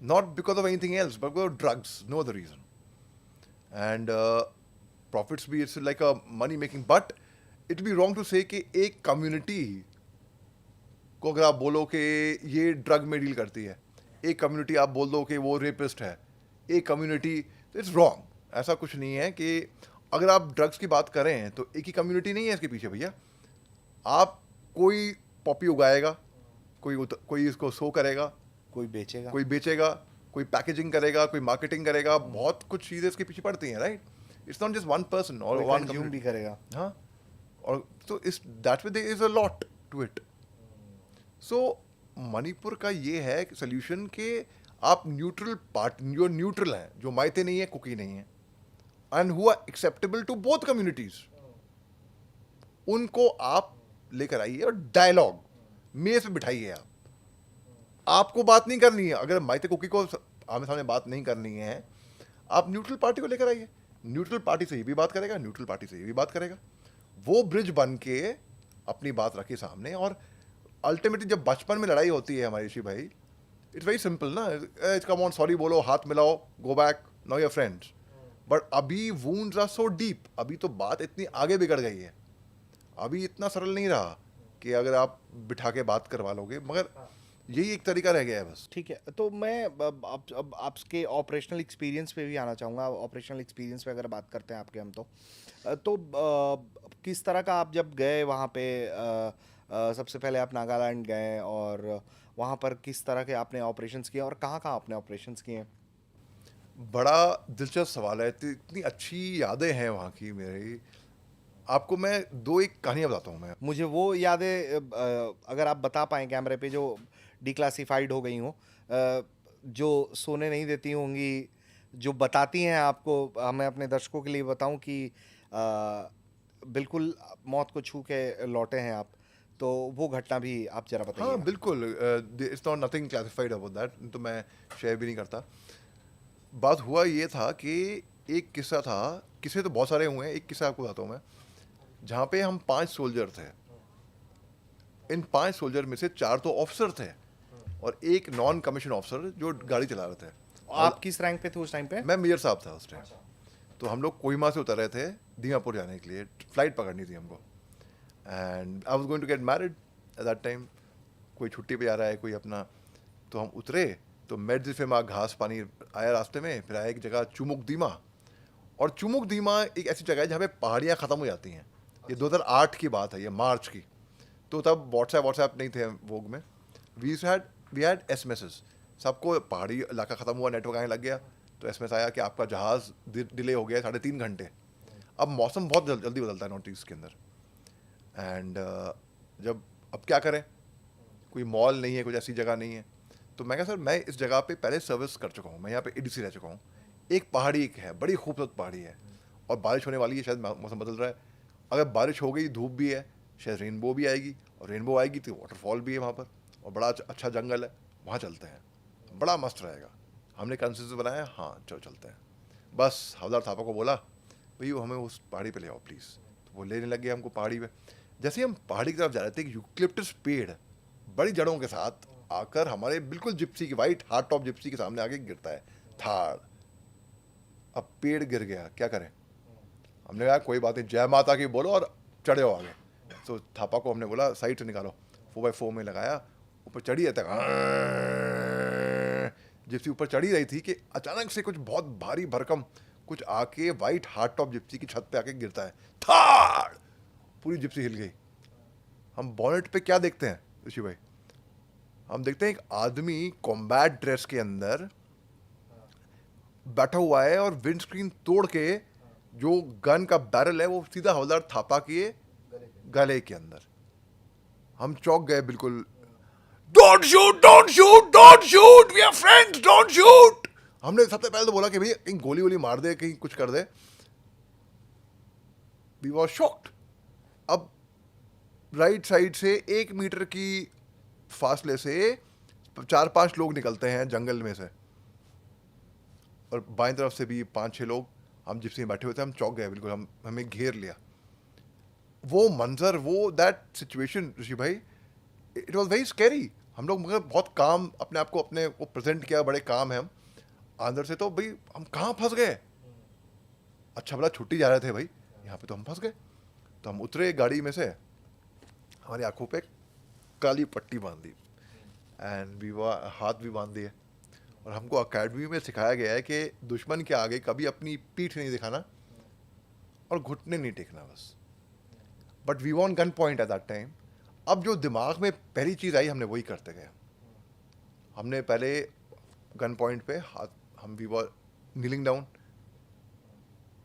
[SPEAKER 1] not because of anything else but because of drugs, no other reason. And profits भी, it's like a money making. But it be wrong to say कि एक कम्युनिटी को अगर आप बोलो कि ये ड्रग में डील करती है, एक कम्युनिटी आप बोल दो कि वो रेपिस्ट है, एक कम्युनिटी, इट्स रॉन्ग. ऐसा कुछ नहीं है कि अगर आप ड्रग्स की बात करें तो एक ही कम्युनिटी नहीं है इसके पीछे भैया. आप कोई पॉपी उगाएगा, कोई इसको सो करेगा,
[SPEAKER 2] कोई बेचेगा,
[SPEAKER 1] कोई पैकेजिंग करेगा, कोई मार्केटिंग करेगा. बहुत कुछ चीज़ें इसके पीछे पड़ती हैं, right. It's not just one person और
[SPEAKER 2] कोई
[SPEAKER 1] वन
[SPEAKER 2] कंज्यूम भी करेगा.
[SPEAKER 1] हाँ. और तो इस that way there is a lot to it. So Manipur का ये है सोल्यूशन कि आप न्यूट्रल पार्ट, जो न्यूट्रल हैं, जो मायते नहीं है, कुकी नहीं है, एंड हुआ एक्सेप्टेबल टू बोथ कम्युनिटीज, उनको आप लेकर आइए और डायलॉग मेज पे बिठाइए। आपको बात नहीं करनी है, अगर मायते कुकी को आमने सामने बात नहीं करनी है, आप न्यूट्रल पार्टी को लेकर आइए। न्यूट्रल पार्टी से ये भी बात करेगा, न्यूट्रल पार्टी से ये भी बात करेगा, वो ब्रिज बन के अपनी बात रखे सामने। और अल्टीमेटली जब बचपन में लड़ाई होती है हमारी ऋषि भाई, इट्स वेरी सिंपल ना, कम ऑन, सॉरी बोलो, हाथ मिलाओ, go back, now your friends. But अभी वूंड्स आर सो डीप, अभी तो बात इतनी आगे बिगड़ गई है, अभी इतना सरल नहीं रहा कि अगर आप बिठा के बात करवा लोगे, मगर यही एक तरीका रह गया है बस।
[SPEAKER 2] ठीक है, तो मैं अब आपके ऑपरेशनल एक्सपीरियंस पे भी आना चाहूँगा। ऑपरेशनल एक्सपीरियंस पे अगर बात करते हैं आपके हम तो किस तरह का आप जब गए वहाँ पे, सबसे पहले आप नागालैंड गए और वहाँ पर किस तरह के आपने ऑपरेशंस किए और कहाँ कहाँ आपने ऑपरेशंस किए हैं?
[SPEAKER 1] बड़ा दिलचस्प सवाल है, इतनी अच्छी यादें हैं वहाँ की मेरी। आपको मैं दो एक कहानियाँ बताता हूँ मैं।
[SPEAKER 2] मुझे वो यादें अगर आप बता पाएँ कैमरे पे, जो डिक्लासिफाइड हो गई हों, जो सोने नहीं देती होंगी, जो बताती हैं आपको, मैं अपने दर्शकों के लिए बताऊं कि बिल्कुल मौत को छू के लौटे हैं आप, तो वो घटना भी आप जरा
[SPEAKER 1] हाँ
[SPEAKER 2] बताइए।
[SPEAKER 1] बिल्कुल, it's not nothing classified about that, तो मैं शेयर भी नहीं करता। बात हुआ ये था कि एक किस्सा था, किस्से तो बहुत सारे हुए हैं, एक किस्सा आपको बताता हूँ मैं, जहाँ पे हम 5 सोल्जर थे। इन 5 सोल्जर में से 4 तो ऑफिसर थे और एक नॉन कमीशन ऑफिसर जो गाड़ी चला रहे थे।
[SPEAKER 2] आप किस रैंक पे थे उस टाइम पे?
[SPEAKER 1] मैं मेजर साहब था उस टाइम। तो हम लोग कोहिमा से उतर रहे थे दीमापुर जाने के लिए, फ्लाइट पकड़नी थी हमको, and I was going to get married at that time. कोई छुट्टी पे जा रहा है कोई अपना, तो हम उतरे तो मेडजिफेमा घास पानी आया रास्ते में, फिर आया एक जगह चुमुक दीमा। और चुमुक दीमा एक ऐसी जगह है जहाँ पे पहाड़ियाँ ख़त्म हो जाती हैं। ये 2008 की बात है, ये मार्च की। तो तब व्हाट्सएप नहीं थे वोग में, वी हैड एसएमएसेस। सबको पहाड़ी इलाका ख़त्म हुआ, नेटवर्क आने लग गया, तो एसएमएस आया कि आपका जहाज़ डिले हो गया 3.5 घंटे। अब मौसम बहुत जल्दी बदलता है नॉर्थ ईस्ट के अंदर, एंड जब अब क्या करें, कोई मॉल नहीं है, कुछ ऐसी जगह नहीं है। तो मैं कहा सर मैं इस जगह पे पहले सर्विस कर चुका हूँ, मैं यहाँ पे एडीसी रह चुका हूँ, एक पहाड़ी एक है, बड़ी खूबसूरत पहाड़ी है, और बारिश होने वाली है, शायद मौसम बदल रहा है, अगर बारिश हो गई, धूप भी है, शायद रेनबो भी आएगी, और रेनबो आएगी तो वाटरफॉल भी है वहाँ पर, और बड़ा अच्छा जंगल है, वहाँ चलते हैं, बड़ा मस्त रहेगा। हमने कंसेंसस बनाया, हाँ चलो चलते हैं। बस हवलदार थापा को बोला भैया हमें उस पहाड़ी पे ले आओ प्लीज़, तो वो लेने लग गया हमको पहाड़ी पे। जैसे ही हम पहाड़ी की तरफ जा रहे थे, एक यूक्लिप्टस पेड़ बड़ी जड़ों के साथ आकर हमारे बिल्कुल जिप्सी की, वाइट हार्ड टॉप जिप्सी के सामने आके गिरता है, थाड़। अब पेड़ गिर गया, क्या करें? हमने कहा कोई बात नहीं, जय माता की बोलो और चढ़े हो आगे। तो थापा को हमने बोला साइड से निकालो, 4x4 में लगाया, ऊपर चढ़ी रहता जिप्सी ऊपर चढ़ी रही थी कि अचानक से कुछ बहुत भारी भरकम कुछ आके वाइट हार्ड टॉप जिप्सी की छत पे आके गिरता है, थाड़, पूरी जिप्सी हिल गई। हम बॉनेट पे क्या देखते हैं ऋषि भाई? हम देखते हैं एक आदमी कॉम्बैट ड्रेस के अंदर बैठा हुआ है और विंडस्क्रीन तोड़ के जो गन का बैरल है वो सीधा हवलदार थापा के गले के अंदर। हम चौंक गए बिल्कुल, don't shoot, don't shoot, don't shoot, we are friends, don't shoot. हमने सबसे पहले तो बोला कि भैया कहीं गोली वोली मार दे, कहीं कुछ कर दे। We were shocked. अब राइट साइड से 1 मीटर की फासले से 4-5 लोग निकलते हैं जंगल में से, और बाएं तरफ से भी 5-6 लोग, हम जिप्सी में बैठे हुए थे, हम चौंक गए बिल्कुल, हमें घेर लिया। वो मंजर, वो दैट सिचुएशन ऋषि भाई, इट वॉज वेरी स्कैरी। हम लोग मगर बहुत काम अपने आप को अपने को प्रेजेंट किया, बड़े काम है हम अंदर से, तो भाई हम कहाँ फंस गए। अच्छा भला छुट्टी जा रहे थे भाई, यहाँ पे तो हम फंस गए। तो हम उतरे गाड़ी में से, हमारी आंखों पे काली पट्टी बांध दी एंड हाथ भी बांध दिए, और हमको अकेडमी में सिखाया गया है कि दुश्मन के आगे कभी अपनी पीठ नहीं दिखाना और घुटने नहीं टेकना बस। But we want gun point at that time. अब जो दिमाग में पहली चीज़ आई, हमने वही करते गए। हमने पहले गन पॉइंट पे हाथ, हम वी वर नीलिंग डाउन।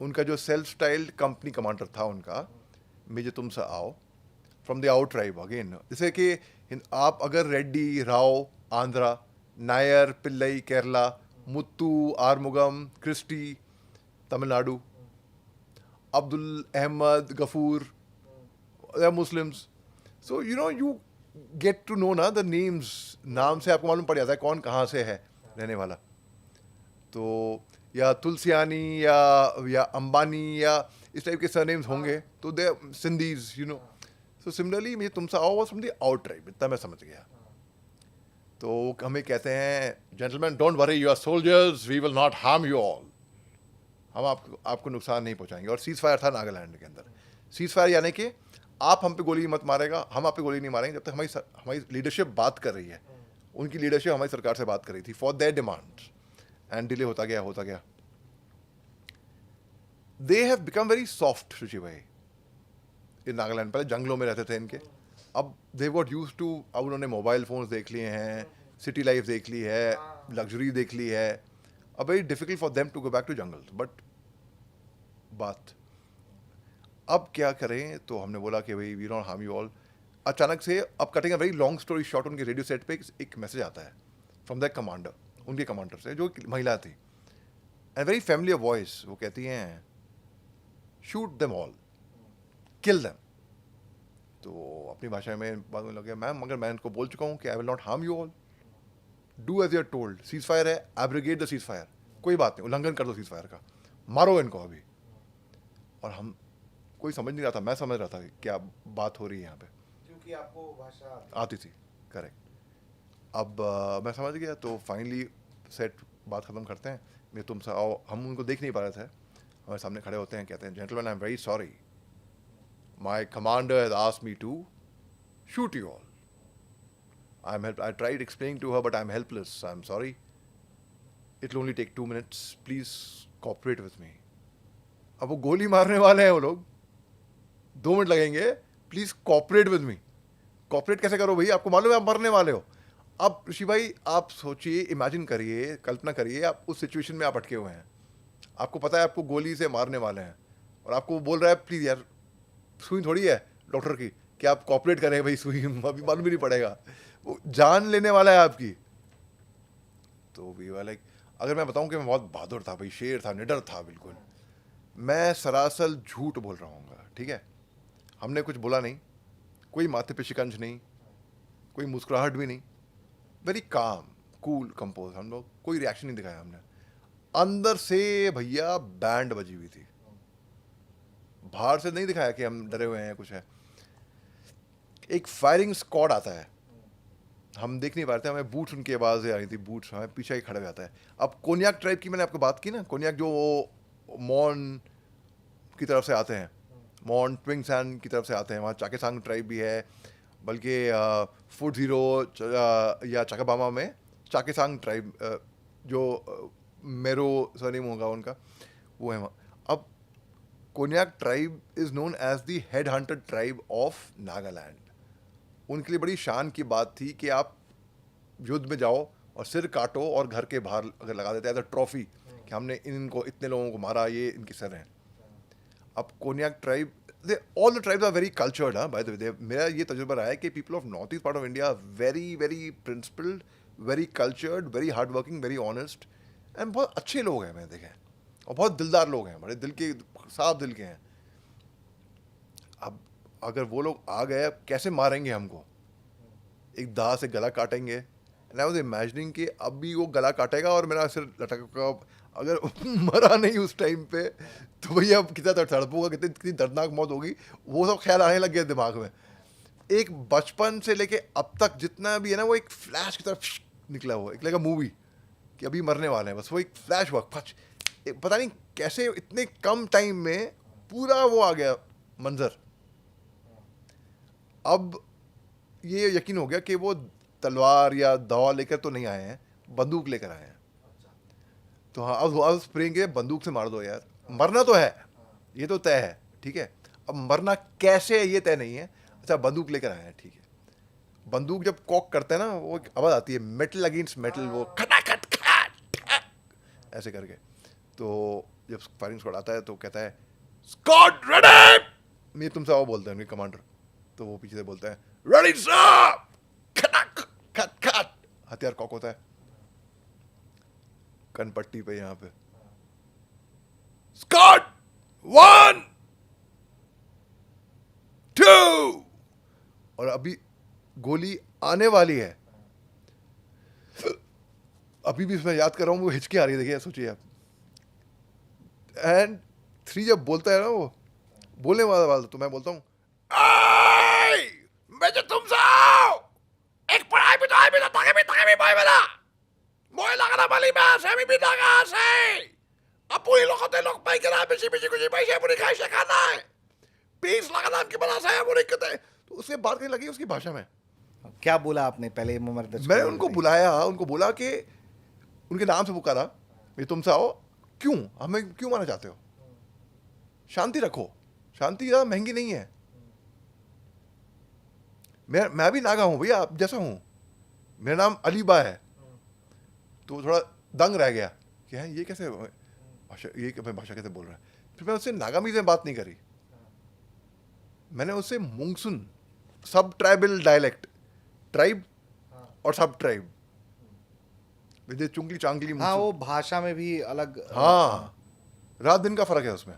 [SPEAKER 1] उनका जो सेल्फ स्टाइल्ड कंपनी कमांडर था उनका, मेजर तुमसे आओ, from the out tribe again, जैसे कि आप अगर Reddy, Rao, Andhra Nair Pillai Kerala, Muthu Arumugam Christy Tamil Nadu, Abdul Ahmed Gafoor, they are Muslims. So you get to know ना the names, नाम से आपको मालूम पड़ जाता है कौन कहाँ से है रहने वाला. तो या तुलसियानी या अंबानी या इस टाइप के सरनेम्स होंगे तो दे सिंधीज सो सिमिलरली मुझे तुमसे आओ फ्रॉम द आउट ट्राइब, इतना मैं समझ गया. तो हमें कहते हैं gentleman don't worry you are soldiers, we will not harm you all, हम आपको नुकसान नहीं पहुंचाएंगे. और सीज फायर था नागालैंड के अंदर. सीज फायर यानी कि आप हम पे गोली मत मारेगा, हम आप पे गोली नहीं मारेंगे जब तक हमारी लीडरशिप बात कर रही है. उनकी लीडरशिप हमारी सरकार से बात कर रही थी for their demands, and delay होता गया. They have become very soft शुचि भाई इन नागालैंड. पहले जंगलों में रहते थे इनके, अब दे गॉट यूज टू. अब उन्होंने मोबाइल फोन्स देख लिए हैं, सिटी लाइफ देख ली है, लग्जरी देख ली है. अब very difficult for them to go back to jungle. But बात अब क्या करें, तो हमने बोला कि भाई we don't harm you all. अचानक से अब cutting a very long story short, उनके रेडियो सेट पे एक मैसेज आता है फ्रॉम द कमांडर, उनके कमांडर से, जो एक महिला थी. एंड वेरी फैमिलियर वॉइस, वो कहती हैं shoot them all, kill them. तो अपनी भाषा में बात में लगे, मैम मगर मैं इनको बोल चुका हूँ कि I will not harm you all, do as you are told. Cease fire है, एब्रिगेट द सीज फायर, कोई बात नहीं, उल्लंघन कर दो सीज फायर का, मारो इनको अभी. और हम कोई समझ नहीं रहा था, मैं समझ रहा था कि क्या बात हो रही है यहाँ पे,
[SPEAKER 2] क्योंकि आपको भाषा
[SPEAKER 1] आती थी. करेक्ट. अब मैं समझ गया. तो फाइनली सेट बात ख़त्म करते हैं, मैं तुमसे आओ. हम उनको देख नहीं पा रहे थे, हमारे सामने खड़े होते हैं, कहते हैं gentleman I am very sorry, my commander has asked me to shoot you all. I tried explaining to her but I am helpless, I am sorry, it will only take 2 minutes, please cooperate with me. अब वो गोली मारने वाले हैं वो लोग, 2 मिनट लगेंगे, please cooperate with me. Cooperate कैसे करो भाई, आपको मालूम है आप मरने वाले हो. अब ऋषि भाई आप सोचिए, इमेजिन करिए, कल्पना करिए, आप उस सिचुएशन में आप अटके हुए हैं, आपको पता है आपको गोली से मारने वाले हैं, और आपको वो बोल रहा है प्लीज़ यार, सुई थोड़ी है डॉक्टर की कि आप कोऑपरेट करें भाई, सुई अभी मालूम भी नहीं पड़ेगा, वो जान लेने वाला है आपकी. तो वी वर लाइक, अगर मैं बताऊं कि मैं बहुत बहादुर था भाई, शेर था, निडर था बिल्कुल, मैं सरासर झूठ बोल रहा हूँ. ठीक है, हमने कुछ बोला नहीं, कोई माथे पे शिकंज नहीं, कोई मुस्कुराहट भी नहीं, वेरी काम कूल कंपोज. हम लोग कोई रिएक्शन नहीं दिखाया हमने. अंदर से भैया बैंड बजी हुई थी, बाहर से नहीं दिखाया कि हम डरे हुए हैं कुछ है. एक फायरिंग स्क्वाड आता है, हम देख नहीं पा रहे थे, हमें बूट्स, उनकी आवाज़ें आ रही थी, बूट्स हमें पीछे ही खड़े हो जाता है. अब कोन्याक ट्राइब की मैंने आपको बात की ना, कोन्याक जो मॉन की तरफ से आते हैं, मॉन ट्विंगसैन की तरफ से आते हैं, वहाँ चाकेसांग ट्राइब भी है, बल्कि फूड ज़ीरो या चाकाबामा में चाकेसांग ट्राइब, जो मेरो सरनेम होगा उनका, वो है वहाँ. अब Konyak tribe is known as the head hunted tribe of Nagaland. उनके लिए बड़ी शान की बात थी कि आप युद्ध में जाओ और सिर काटो और घर के बाहर अगर लगा देते हैं एज अ ट्रॉफी कि हमने इनको इतने लोगों को मारा, ये इनके सर हैं. अब Konyak tribe, all the tribes are very cultured. By the way, मेरा ये तजुर्बा रहा है कि people of north east part of India very very principled, very cultured, very hard working, very honest, and बहुत अच्छे लोग हैं मैंने देखे हैं, और बहुत दिलदार लोग हैं, बड़े दिल के, साफ दिल के हैं. अब अगर वो लोग आ गए, अब कैसे मारेंगे हमको, एक दा से गला काटेंगे. एंड आई वाज इमेजिनिंग कि अब भी वो गला काटेगा और मेरा सिर लटका, अगर मरा नहीं उस टाइम पे तो भैया अब कितना तड़पोगा, कितनी दर्दनाक मौत होगी, वो सब ख्याल आने लग गया दिमाग में. एक बचपन से लेके अब तक जितना भी है ना, वो एक फ्लैश की तरफ निकला हुआ, एक लगा मूवी कि अभी मरने वाले हैं, बस वो एक फ्लैश हुआ, पता नहीं कैसे इतने कम टाइम में पूरा वो आ गया मंजर. अब ये यकीन हो गया कि वो तलवार या दवा लेकर तो नहीं आए हैं, बंदूक लेकर आए हैं. तो हाँ, अब स्प्रेंगे, बंदूक से मार दो यार, मरना तो है, ये तो तय है, ठीक है, अब मरना कैसे है ये तय नहीं है. अच्छा, बंदूक लेकर आए हैं, ठीक है. बंदूक जब कॉक करते हैं ना, वो एक आवाज़ आती है, मेटल अगेंस्ट मेटल, वो खटाखट ऐसे करके. तो जब फायरिंग स्क्वाड आता है तो कहता है स्क्वाड रेडी, मैं तुमसे आओ बोलते हैं उनके कमांडर. तो वो पीछे से बोलते हैं रेडी सर, खटाक खट खट, हथियार कॉक होता है. कनपट्टी पे यहाँ पे, स्कॉट 1 2, और अभी गोली आने वाली है। अभी भी उसमें याद कर रहा हूँ, वो हिचकी आ रही है, देखिए सोचिए आप। एंड 3 जब बोलता है ना, वो बोलने वाला तो मैं बोलता हूँ, मैं तुम साओ एक पढ़ाई भी तो आई भी तो ताके भी भाई वाला मोए लगा वाली बात है भी लगा से अब पूरी लोग भाई करा बेची कुछ भाई से पूरी खाई से खाना है पीस लगा नाम की बना से पूरी कहते, तो उससे बात करने लगी उसकी भाषा में।
[SPEAKER 2] क्या बोला आपने पहले मुमर्दस को?
[SPEAKER 1] मैंने उनको बुलाया, उनको बोला कि उनके नाम से पुकारा, ये तुमसे आओ, क्यों हमें क्यों मारना चाहते हो, शांति रखो, शांति ज़्यादा महंगी नहीं है। मैं भी नागा हूँ भैया, आप जैसा हूँ, मेरा नाम अलीबा है। तो थोड़ा दंग रह गया कि है ये कैसे भाषा, ये भाषा कैसे बोल रहा है। फिर मैं उससे नागामी में बात नहीं करी, मैंने उससे मुंगसुन, सब ट्राइबल डायलेक्ट, ट्राइब और सब ट्राइब विद चुंगली चांगली।
[SPEAKER 2] हाँ, वो भाषा में भी अलग।
[SPEAKER 1] हाँ, रात दिन का फर्क है उसमें।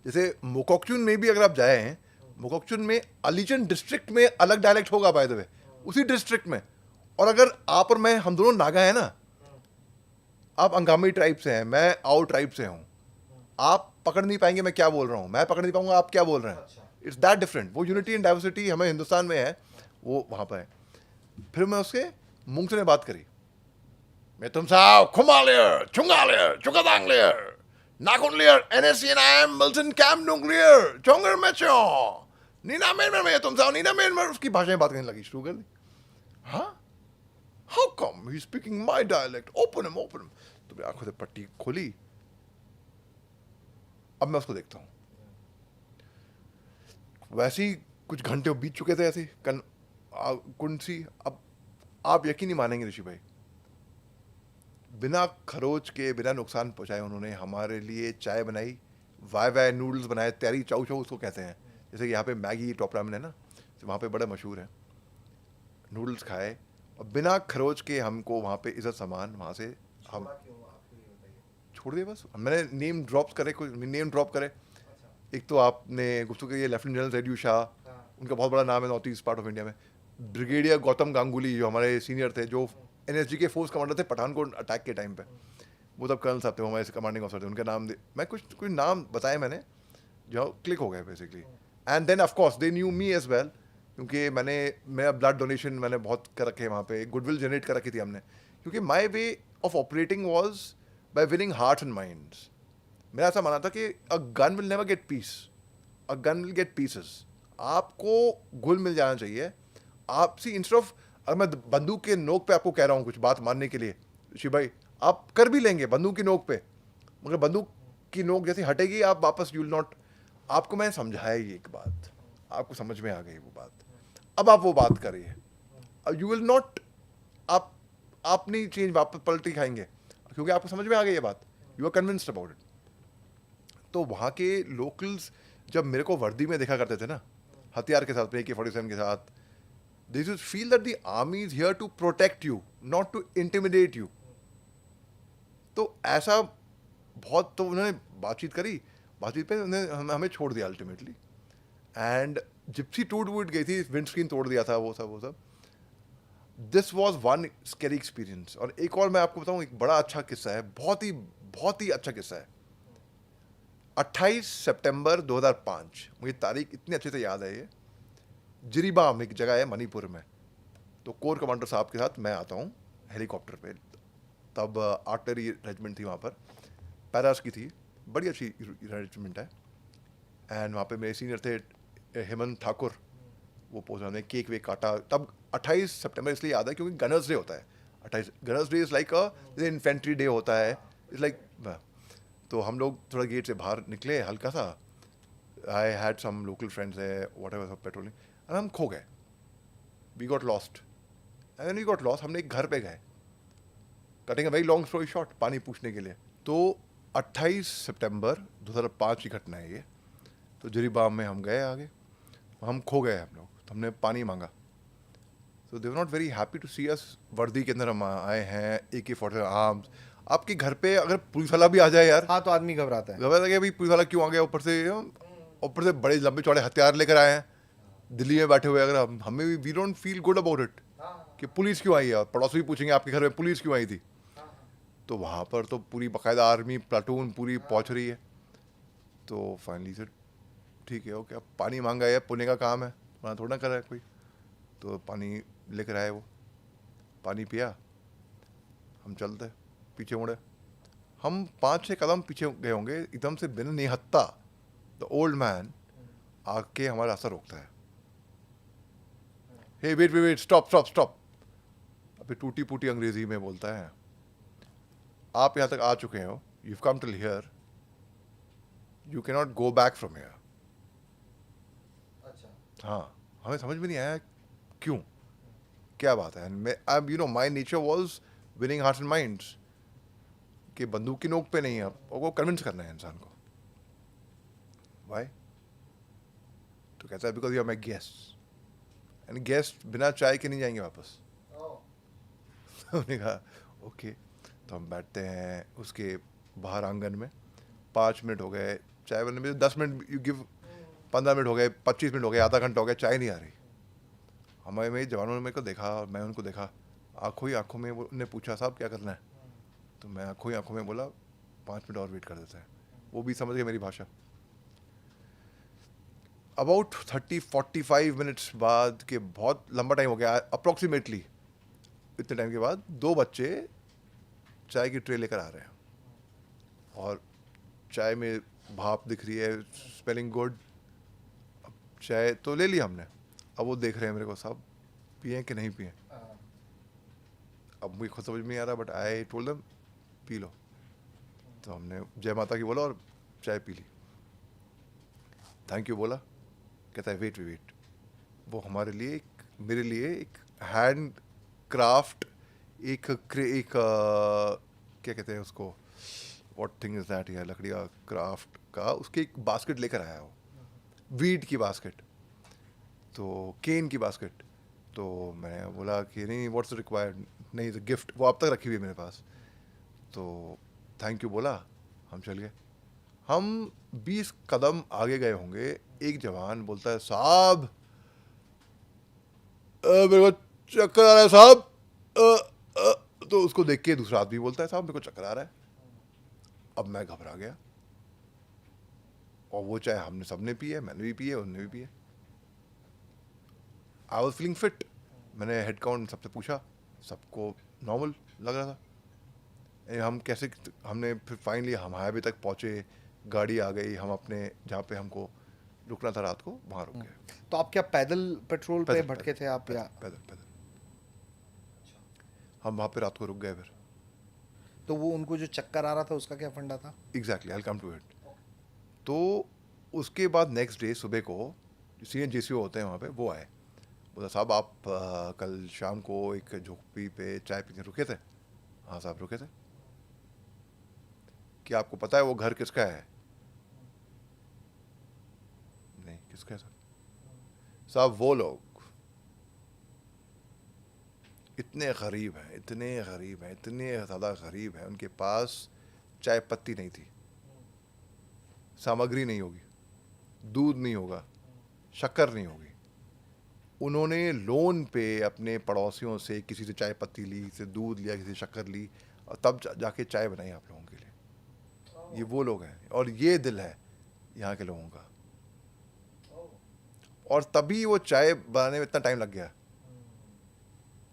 [SPEAKER 1] जैसे मोकोकचुन में भी अगर आप जाए हैं, मोकोकचुन में अलीचन डिस्ट्रिक्ट में अलग डायलेक्ट होगा बाय द वे, उसी डिस्ट्रिक्ट में। और अगर आप और मैं, हम दोनों नागा है ना, आप अंगामी ट्राइब से हैं, मैं आओ ट्राइब से हूँ, आप पकड़ नहीं पाएंगे मैं क्या बोल रहा हूँ, मैं पकड़ नहीं पाऊंगा आप क्या बोल रहे हैं। It's that different. वो यूनिटी एंड डाइवर्सिटी हमें हिंदुस्तान में है, वो वहाँ पर है। फिर मैं उसके मुंह से बात करी, मैं तुम साहब खुमालियर चुंगालियर चुकादांगलियर नाकुनलियर NSCNIM मिल्टन कैंप नुक्लियर चोंगर मैचो नीना मेन में तुम साहब नीना मेन में उसकी भाषा में बात करने लगी, शुरू कर दी। हाँ, how come he speaking my dialect, open him. तो मेरी आंखों से पट्टी खोली। अब मैं उसको देखता हूँ, वैसे ही कुछ घंटे बीत चुके थे ऐसे कुंसी। अब आप यकीन नहीं मानेंगे ऋषि भाई, बिना खरोच के, बिना नुकसान पहुंचाए उन्होंने हमारे लिए चाय बनाई, वाई नूडल्स बनाए, तैयारी चाउ चाउ उसको कहते हैं, जैसे कि यहाँ पे मैगी टॉप रामेन है ना, तो वहाँ पे बड़ा मशहूर है। नूडल्स खाए और बिना खरोच के हमको वहाँ पे इज्जत सामान वहाँ से हम छोड़ दिए। बस मैंने नेम ड्रॉप करे। एक तो आपने गुफ्तगू की लेफ्टिनेंट जनरल रेड्यू शाह, उनका बहुत बड़ा नाम है north east part of India में। ब्रिगेडियर गौतम गांगुली जो हमारे सीनियर थे, जो NSG के फोर्स कमांडर थे पठानकोट अटैक के टाइम पे, वो तब कर्नल साहब थे, वो हमारे कमांडिंग ऑफिसर थे। उनका नाम मैं कुछ नाम बताए मैंने, जो क्लिक हो गए basically. And then of course they knew me as well, क्योंकि मेरा ब्लड डोनेशन मैंने बहुत कर रखे वहाँ पे, गुडविल जनरेट कर रखी थी हमने, क्योंकि my way of operating was by winning heart and minds. मेरा ऐसा माना था कि a gun will never get peace, a gun will get pieces. आपको गुल मिल जाना चाहिए। आपसी इंस्टेड ऑफ, अगर मैं बंदूक के नोक पे आपको कह रहा हूँ कुछ बात मानने के लिए, शिव भाई आप कर भी लेंगे बंदूक की नोक पे, मगर बंदूक की नोक जैसे हटेगी आप वापस, यू विल नॉट। आपको मैंने समझाया ये एक बात, आपको समझ में आ गई वो बात, अब आप वो बात करिए, यू विल नॉट, आप नहीं चेंज वापस पलटी खाएंगे, क्योंकि आपको समझ में आ गई ये बात, you are convinced about it. तो वहाँ के लोकल्स जब मेरे को वर्दी में देखा करते थे ना, हथियार के साथ, AK-47 के साथ, they just feel that the army is here to protect you, not to intimidate you. तो ऐसा बहुत, तो उन्होंने बातचीत पे उन्होंने हमें छोड़ दिया अल्टीमेटली। एंड जिप्सी टूट गई थी, विंड स्क्रीन तोड़ दिया था, वो सब। This was one scary experience. और एक और मैं आपको बताऊँ, एक बड़ा अच्छा किस्सा है, बहुत ही अच्छा किस्सा है। 28 सितंबर 2005, मुझे तारीख इतनी अच्छे से याद है। ये जिरीबाम एक जगह है मणिपुर में। तो कोर कमांडर साहब के साथ मैं आता हूँ हेलीकॉप्टर पे, तब आर्टिलरी रेजिमेंट थी वहाँ पर, पैरास की थी, बड़ी अच्छी रेजिमेंट है। एंड वहाँ पे मेरे सीनियर थे हेमंत ठाकुर, वो पहुँचा, हमने केक वेक काटा। तब 28 सितंबर इसलिए याद है क्योंकि गनर्स डे होता है। 28 गनर्स डे इज़ लाइक जैसे इन्फेंट्री डे होता है, इज़ लाइक। तो हम लोग थोड़ा गेट से बाहर निकले हल्का सा, I had some local friends है, वॉट एवर, पेट्रोलिंग, और हम खो गए, we got lost. And we got lost, हमने एक घर पे गए, cutting a very long story short, पानी पूछने के लिए। तो 28 सितंबर 2005 की घटना है ये। तो जिरीबाम में हम गए आगे, हम खो गए हम लोग, तो हमने पानी मांगा। तो they were not very happy to see us वर्दी के अंदर हम आए हैं, AK-47 आर्म्स। आपके घर पे अगर पुलिस वाला भी आ जाए यार,
[SPEAKER 2] हाँ, तो आदमी घबराता है।
[SPEAKER 1] घबराता है कि भाई पुलिस वाला क्यों आ गया, ऊपर से बड़े लंबे चौड़े हथियार लेकर आए हैं, दिल्ली में बैठे हुए। अगर हमें भी we don't feel good about it कि पुलिस क्यों आई है, और पड़ोसी भी पूछेंगे आपके घर में पुलिस क्यों आई थी। तो वहाँ पर तो पूरी बाकायदा आर्मी प्लाटून पूरी पहुँच रही है। तो फाइनली सर ठीक है, ओके, अब पानी मांगा है, पुण्य का काम है, वहाँ थोड़ा ना कर रहा है कोई। तो पानी लेकर आए, वो पानी पिया, हम चलते पीछे मुड़े। हम 5-6 कदम पीछे गए होंगे, एकदम से बिन निहत्ता द ओल्ड मैन आके हमारा रास्ता रोकता है। Hey wait wait wait, stop stop stop. अभी टूटी फूटी अंग्रेजी में बोलता है, आप यहाँ तक आ चुके हो, you come till here, you can not go back from here.
[SPEAKER 2] अच्छा।
[SPEAKER 1] हाँ, हमें समझ में नहीं आया क्यों, क्या बात है। मैं अब you know my nature was winning hearts and minds, कि बंदूक की नोक पे नहीं है, और वो कन्विंस करना है इंसान को। वाई? तो कहता है because you are my guest, and guest बिना चाय के नहीं जाएंगे वापस। हमने कहा ओके। तो हम बैठते हैं उसके बाहर आंगन में, 5 मिनट हो गए चाय बनने में, 10 मिनट यू गिव, 15 मिनट हो गए, 25 मिनट हो गए, आधा घंटा हो गया, चाय नहीं आ रही। हमारे मेरे जवानों ने मेरे को देखा, और मैं उनको देखा, आंखों ही आंखों में उन्होंने पूछा साहब क्या करना है। तो मैं आंखों ही आंखों में बोला 5 मिनट और वेट कर देते हैं। वो भी समझ गए मेरी भाषा। अबाउट 30-45 मिनट्स बाद के, बहुत लंबा टाइम हो गया अप्रॉक्सीमेटली, इतने टाइम के बाद 2 बच्चे चाय की ट्रे लेकर आ रहे हैं, और चाय में भाप दिख रही है, स्मेलिंग गुड। अब चाय तो ले ली हमने, अब वो देख रहे हैं मेरे को, साहब पिए कि नहीं पिए। अब मुझे खुद समझ में नहीं आ रहा, बट आई टोल्ड देम पी लो। तो हमने जय माता की बोला और चाय पी ली, थैंक यू बोला। कहता है वेट वेट, वो हमारे लिए मेरे लिए एक हैंड क्राफ्ट, एक क्या कहते हैं उसको, व्हाट थिंग इज दैट, या लकड़ी का क्राफ्ट का, उसके एक बास्केट लेकर आया वो, वीट की बास्केट, तो केन की बास्केट। तो मैंने बोला कि नहीं व्हाट्स रिक्वायर्ड, नहीं द गिफ्ट, वो अब तक रखी हुई है मेरे पास। तो थैंक यू बोला, हम चल गए। हम 20 कदम आगे गए होंगे, एक जवान बोलता है साहब मेरे को चक्कर आ रहा है साहब। तो उसको देख के दूसरा आदमी बोलता है साहब मेरे को चक्कर आ रहा है। अब मैं घबरा गया, और वो चाहे हमने सबने पी है, मैंने भी पी है, उन्होंने भी पी है। I was feeling fit. मैंने हेड काउंट सबसे पूछा, सबको नॉर्मल लग रहा था। हम कैसे, हमने फिर फाइनली हम हाईवे तक पहुँचे, गाड़ी आ गई, हम अपने जहाँ पे हमको रुकना था रात को वहाँ रुक गए।
[SPEAKER 2] तो आप क्या पैदल पेट्रोल पे
[SPEAKER 1] पैदल,
[SPEAKER 2] भटके थे आप, या
[SPEAKER 1] पैदल पैदल हम वहाँ पे रात को रुक गए फिर।
[SPEAKER 2] तो वो उनको जो चक्कर आ रहा था उसका क्या फंडा था?
[SPEAKER 1] Exactly, I come to it. तो उसके बाद नेक्स्ट डे सुबह को सीनियर JCO होते हैं वहाँ पे, वो आए, बोला साहब आप कल शाम को एक झोपड़ी पे चाय पीने रुके थे। हाँ साहब रुके थे। क्या आपको पता है वो घर किसका है? नहीं, किसका है सर? साहब वो लोग इतने गरीब हैं, इतने गरीब हैं, इतने ज़्यादा गरीब हैं, उनके पास चाय पत्ती नहीं थी, सामग्री नहीं होगी, दूध नहीं होगा, शक्कर नहीं होगी। उन्होंने लोन पे अपने पड़ोसियों से, किसी से चाय पत्ती ली, किसी से दूध लिया, किसी से शक्कर ली, और तब जाके चाय बनाई आप लोगों के लिए। ये वो लोग हैं, और ये दिल है यहाँ के लोगों का। और तभी वो चाय बनाने में इतना टाइम लग गया,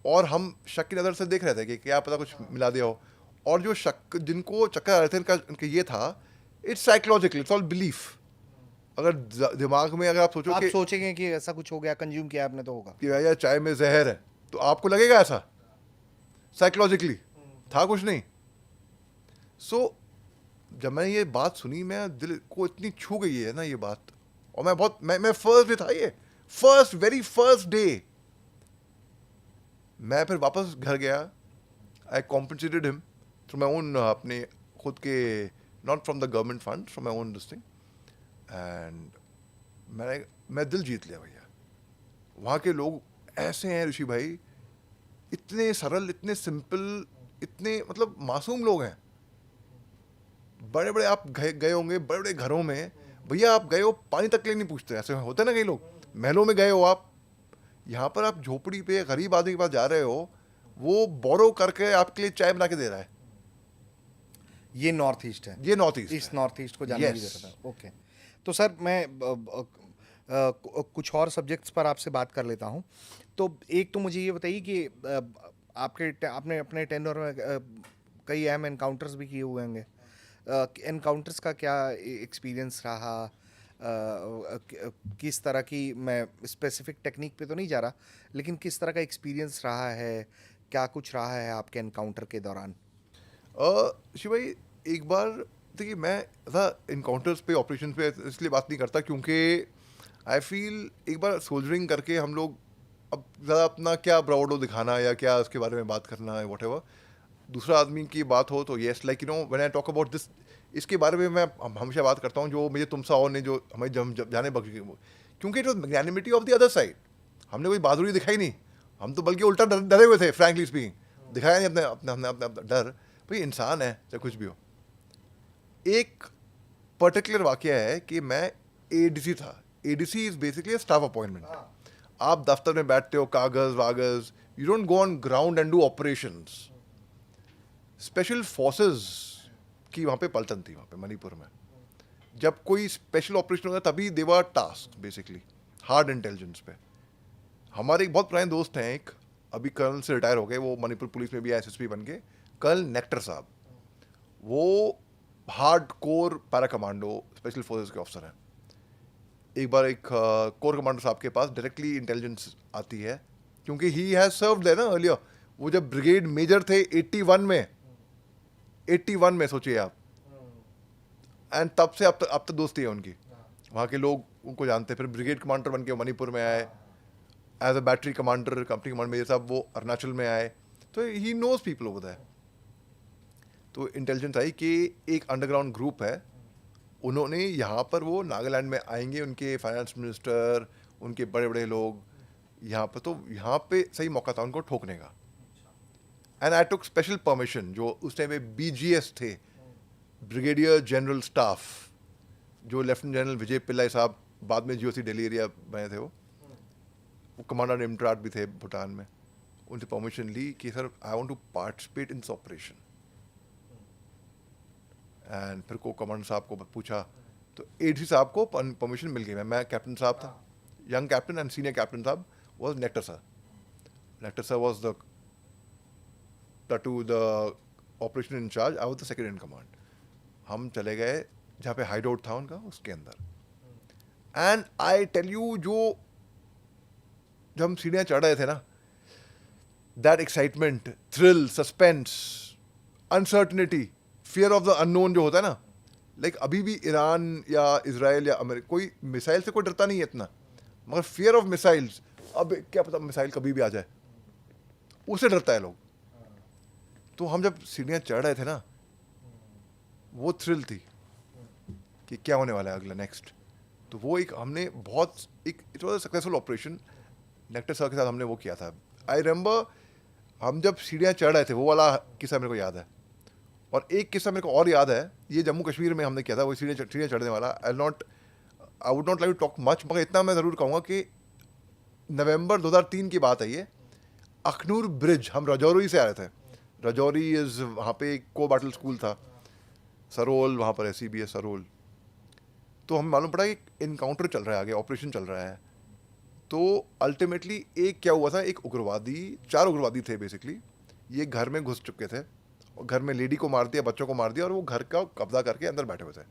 [SPEAKER 1] और हम शक की नज़र से देख रहे थे कि क्या पता कुछ मिला दिया हो। और जो शक, जिनको चक्कर आ रहे थे, इनका ये था, it's psychological, it's all belief. अगर दिमाग में अगर आप सोचो
[SPEAKER 2] आप
[SPEAKER 1] कि
[SPEAKER 2] सोचेंगे कि ऐसा कुछ हो गया, कंज्यूम किया आपने, तो होगा।
[SPEAKER 1] कि यार चाय में जहर है, तो आपको लगेगा ऐसा, साइकोलॉजिकली था कुछ नहीं। सो जब मैंने ये बात सुनी, मैं दिल को इतनी छू गई है ना ये बात। और मैं फर्स्ट डे था, ये वेरी फर्स्ट डे। मैं फिर वापस घर गया, I compensated him through my own, अपने खुद के, not from the government fund, from my own this thing. And मैं दिल जीत लिया भैया। वहाँ के लोग ऐसे हैं ऋषि भाई इतने सरल, इतने सिंपल, इतने मतलब मासूम लोग हैं। बड़े बड़े आप गए होंगे बड़े बड़े घरों में, भैया आप गए हो पानी तक के लिए नहीं पूछते, ऐसे होते ना कई लोग। महलों में गए हो आप, यहाँ पर आप झोपड़ी पे गरीब आदमी के पास जा रहे हो, वो बोरो करके आपके लिए चाय बना के दे रहा है।
[SPEAKER 2] ये नॉर्थ ईस्ट है,
[SPEAKER 1] ये नॉर्थ ईस्ट
[SPEAKER 2] इस
[SPEAKER 1] है।
[SPEAKER 2] नॉर्थ ईस्ट को जानने की
[SPEAKER 1] Yes.
[SPEAKER 2] जरूरत है। ओके, तो सर मैं कुछ और सब्जेक्ट्स पर आपसे बात कर लेता हूँ। तो एक तो मुझे ये बताइए कि आपने अपने टेन्योर में कई अहम एनकाउंटर्स भी किए हुए होंगे। एनकाउंटर्स का क्या एक्सपीरियंस रहा? किस तरह की, मैं स्पेसिफिक टेक्निक पे तो नहीं जा रहा, लेकिन किस तरह का एक्सपीरियंस रहा है, क्या कुछ रहा है आपके एनकाउंटर के दौरान?
[SPEAKER 1] शिव भाई, एक बार देखिए, मैं ऐसा इनकाउंटर्स पे, ऑपरेशन पे इसलिए बात नहीं करता क्योंकि आई फील एक बार सोल्जरिंग करके हम लोग अब ज़्यादा अपना क्या ब्राउडो दिखाना या क्या उसके बारे में बात करना है, वट एवर। दूसरा आदमी की बात हो तो yes, like you know when I talk about this, इसके बारे में मैं हमेशा बात करता हूँ जो मुझे तुमसा और ने जो हमें जब जाने बख्श, क्योंकि it was magnanimity of the other side. हमने कोई बहादुरी दिखाई नहीं, हम तो बल्कि उल्टा डरे हुए थे, फ्रैंकली स्पीकिंग। दिखाया नहीं अपने अपने हमने अपने अपना डर, भाई इंसान है चाहे कुछ भी हो। एक पर्टिकुलर वाकया है कि मैं एडीसी था। ADC is basically staff appointment. आप दफ्तर में बैठते हो, कागज वागज, you don't go on ground and do operations. Special forces की वहाँ पे पलटन थी, वहाँ पे मणिपुर में। जब कोई स्पेशल ऑपरेशन होता तभी दे वर टास्क बेसिकली हार्ड इंटेलिजेंस पे। हमारे एक बहुत पुराने दोस्त हैं, एक अभी कर्नल से रिटायर हो गए, वो मणिपुर पुलिस में भी एसएसपी बन गए, कर्नल नेक्टर साहब। वो hard core para commando special forces के ऑफिसर हैं। एक बार एक कोर कमांडर साहब के पास डायरेक्टली इंटेलिजेंस आती है, क्योंकि ही हैज सर्व्ड देयर ना अर्लियर। वो जब ब्रिगेड मेजर थे 81 में, 81 में सोचिए आप, एंड तब से अब तक दोस्ती है उनकी। वहाँ के लोग उनको जानते हैं। फिर ब्रिगेड कमांडर बन के मणिपुर में आए, as a battery commander, company commander major साहब वो अरुणाचल में आए। तो he knows people over there. तो इंटेलिजेंस आई कि एक अंडरग्राउंड ग्रुप है, उन्होंने यहाँ पर, वो नागालैंड में आएंगे, उनके फाइनेंस मिनिस्टर, उनके बड़े बड़े लोग यहाँ पर, तो यहाँ पे सही मौका था उनको ठोकने का। And I took special permission, जो उस टाइम पे बीजीएस थे, ब्रिगेडियर जनरल स्टाफ, जो लेफ्टिनेंट जनरल विजय पिल्लाई साहब बाद में जीओसी दिल्ली एरिया में थे, वो कमांडर इम्ट्राट भी थे भूटान में। उनसे परमिशन ली कि sir I want to participate in this operation. And फिर को कमांडर साहब को पूछा, तो एडीसी साहब को परमिशन मिल गई। मैं कैप्टन साहब था, young captain, and senior captain साहब was Nectar sir. Nectar sir was the operation incharge, I was the second in command. हम चले गए जहाँ पे हाइड आउट था उनका, उसके अंदर। एंड आई टेल यू, जब हम सीढ़ियाँ चढ़ रहे थे ना, that excitement, thrill, suspense, uncertainty, fear of the unknown जो होता है ना, लाइक अभी भी ईरान या इजराइल या अमेरिका, कोई मिसाइल से कोई डरता नहीं है इतना, मगर फियर ऑफ मिसाइल्स, अब क्या पता मिसाइल कभी भी आ जाए, उससे डरता है लोग। तो हम जब सीढ़ियाँ चढ़ रहे थे ना, वो थ्रिल थी कि क्या होने वाला है अगला नेक्स्ट। तो वो एक हमने बहुत एक it was successful operation nectar sir के साथ हमने वो किया था। आई रिमेंबर हम जब सीढ़ियाँ चढ़ रहे थे, वो वाला किस्सा मेरे को याद है। और एक किस्सा मेरे को और याद है, ये जम्मू कश्मीर में हमने किया था, वो सीढ़ियाँ चढ़ने वाला। I would not like to talk much, मगर इतना मैं ज़रूर कहूँगा कि नवंबर 2003 की बात है ये। अखनूर ब्रिज, हम राजौरी से आ रहे थे। राजौरी इज़, वहाँ पे एक को बैटल स्कूल था, सरोल, वहाँ पर है CBS सरोल। तो हमें मालूम पड़ा कि इनकाउंटर चल रहा है आगे, ऑपरेशन चल रहा है। तो अल्टीमेटली एक क्या हुआ था, एक उग्रवादी, 4 उग्रवादी थे बेसिकली, ये घर में घुस चुके थे और घर में लेडी को मार दिया, बच्चों को मार दिया, और वो घर का कब्जा करके अंदर बैठे हुए थे।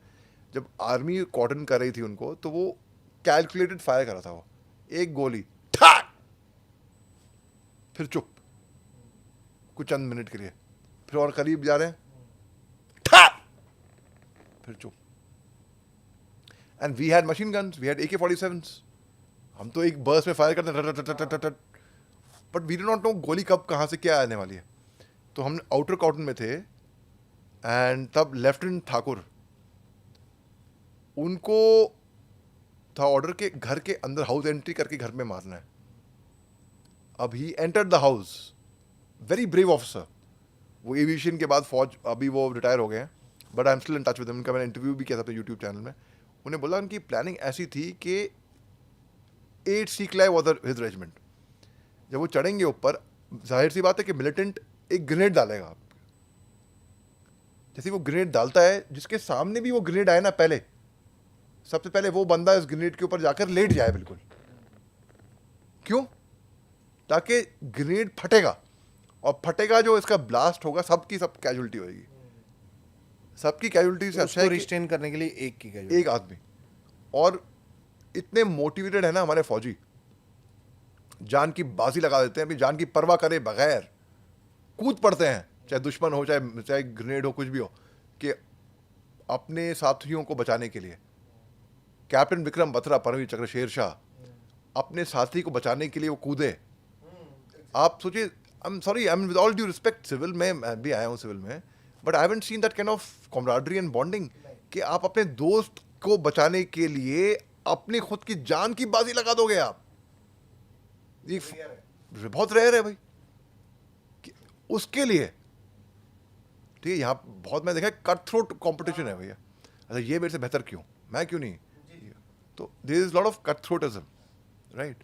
[SPEAKER 1] जब आर्मी कॉर्डन कर रही थी उनको, तो वो कैलकुलेटेड फायर कर रहा था। वो एक गोली ठाक, फिर चुप कुछ चंद मिनट के लिए, फिर और करीब जा रहे हैं, ठाक, फिर चुप। And we had machine guns, we had AK-47s। हम तो एक बर्स्ट में फायर करते, but we do not know गोली कब कहाँ से क्या आने वाली है। तो हम आउटर कॉर्डन में थे, एंड तब लेफ्टिनेंट ठाकुर, उनको था ऑर्डर के घर के अंदर हाउस एंट्री करके घर में मारना है। अब he entered the house, very brave officer. वो एविएशन के बाद फौज, अभी वो रिटायर हो गए हैं, but I am still in touch with him. उनका मैंने इंटरव्यू भी किया था अपने यूट्यूब चैनल में। उन्हें बोला उनकी प्लानिंग ऐसी थी कि 8 सीक्लाई वॉज हिज रेजिमेंट। जब वो चढ़ेंगे ऊपर, जाहिर सी बात है कि मिलिटेंट एक ग्रेनेड डालेगा आप। जैसे वो ग्रेनेड डालता है, जिसके सामने भी वो ग्रेनेड आए ना, पहले सबसे पहले वो बंदा इस ग्रेनेड के ऊपर जाकर लेट जाए बिल्कुल। क्यों? ताकि ग्रेनेड फटेगा, और फटेगा जो इसका ब्लास्ट होगा, सबकी सब कैजुअलिटी होगी। सबकी कैजुअलिटी से अच्छा
[SPEAKER 2] उसको
[SPEAKER 1] है कि
[SPEAKER 2] रिस्ट्रेन करने के लिए एक की कैजुअलिटी।
[SPEAKER 1] एक आदमी। और इतने मोटिवेटेड है ना हमारे फौजी, जान की बाजी लगा देते हैं, अभी जान की परवाह करे बगैर कूद पड़ते हैं, चाहे दुश्मन हो, चाहे ग्रेनेड हो, कुछ भी हो, कि अपने साथियों को बचाने के लिए। कैप्टन विक्रम बत्रा, परमवीर चक्र शेरशाह, अपने साथी को बचाने के लिए वो कूदे। आप सोचिए, I am sorry, I am with all due respect, civil में मैं भी आया हूँ सिविल में, but I haven't seen that kind of comradery and bonding कि आप अपने दोस्त को बचाने के लिए अपनी खुद की जान की बाजी लगा दोगे आप। ये बहुत रेयर है भाई कि उसके लिए। ठीक है, यहाँ बहुत मैं देखा कट थ्रोट कॉम्पिटिशन है भैया। अच्छा, ये मेरे से बेहतर क्यों, मैं क्यों नहीं? तो there is lot of cut throatism, right?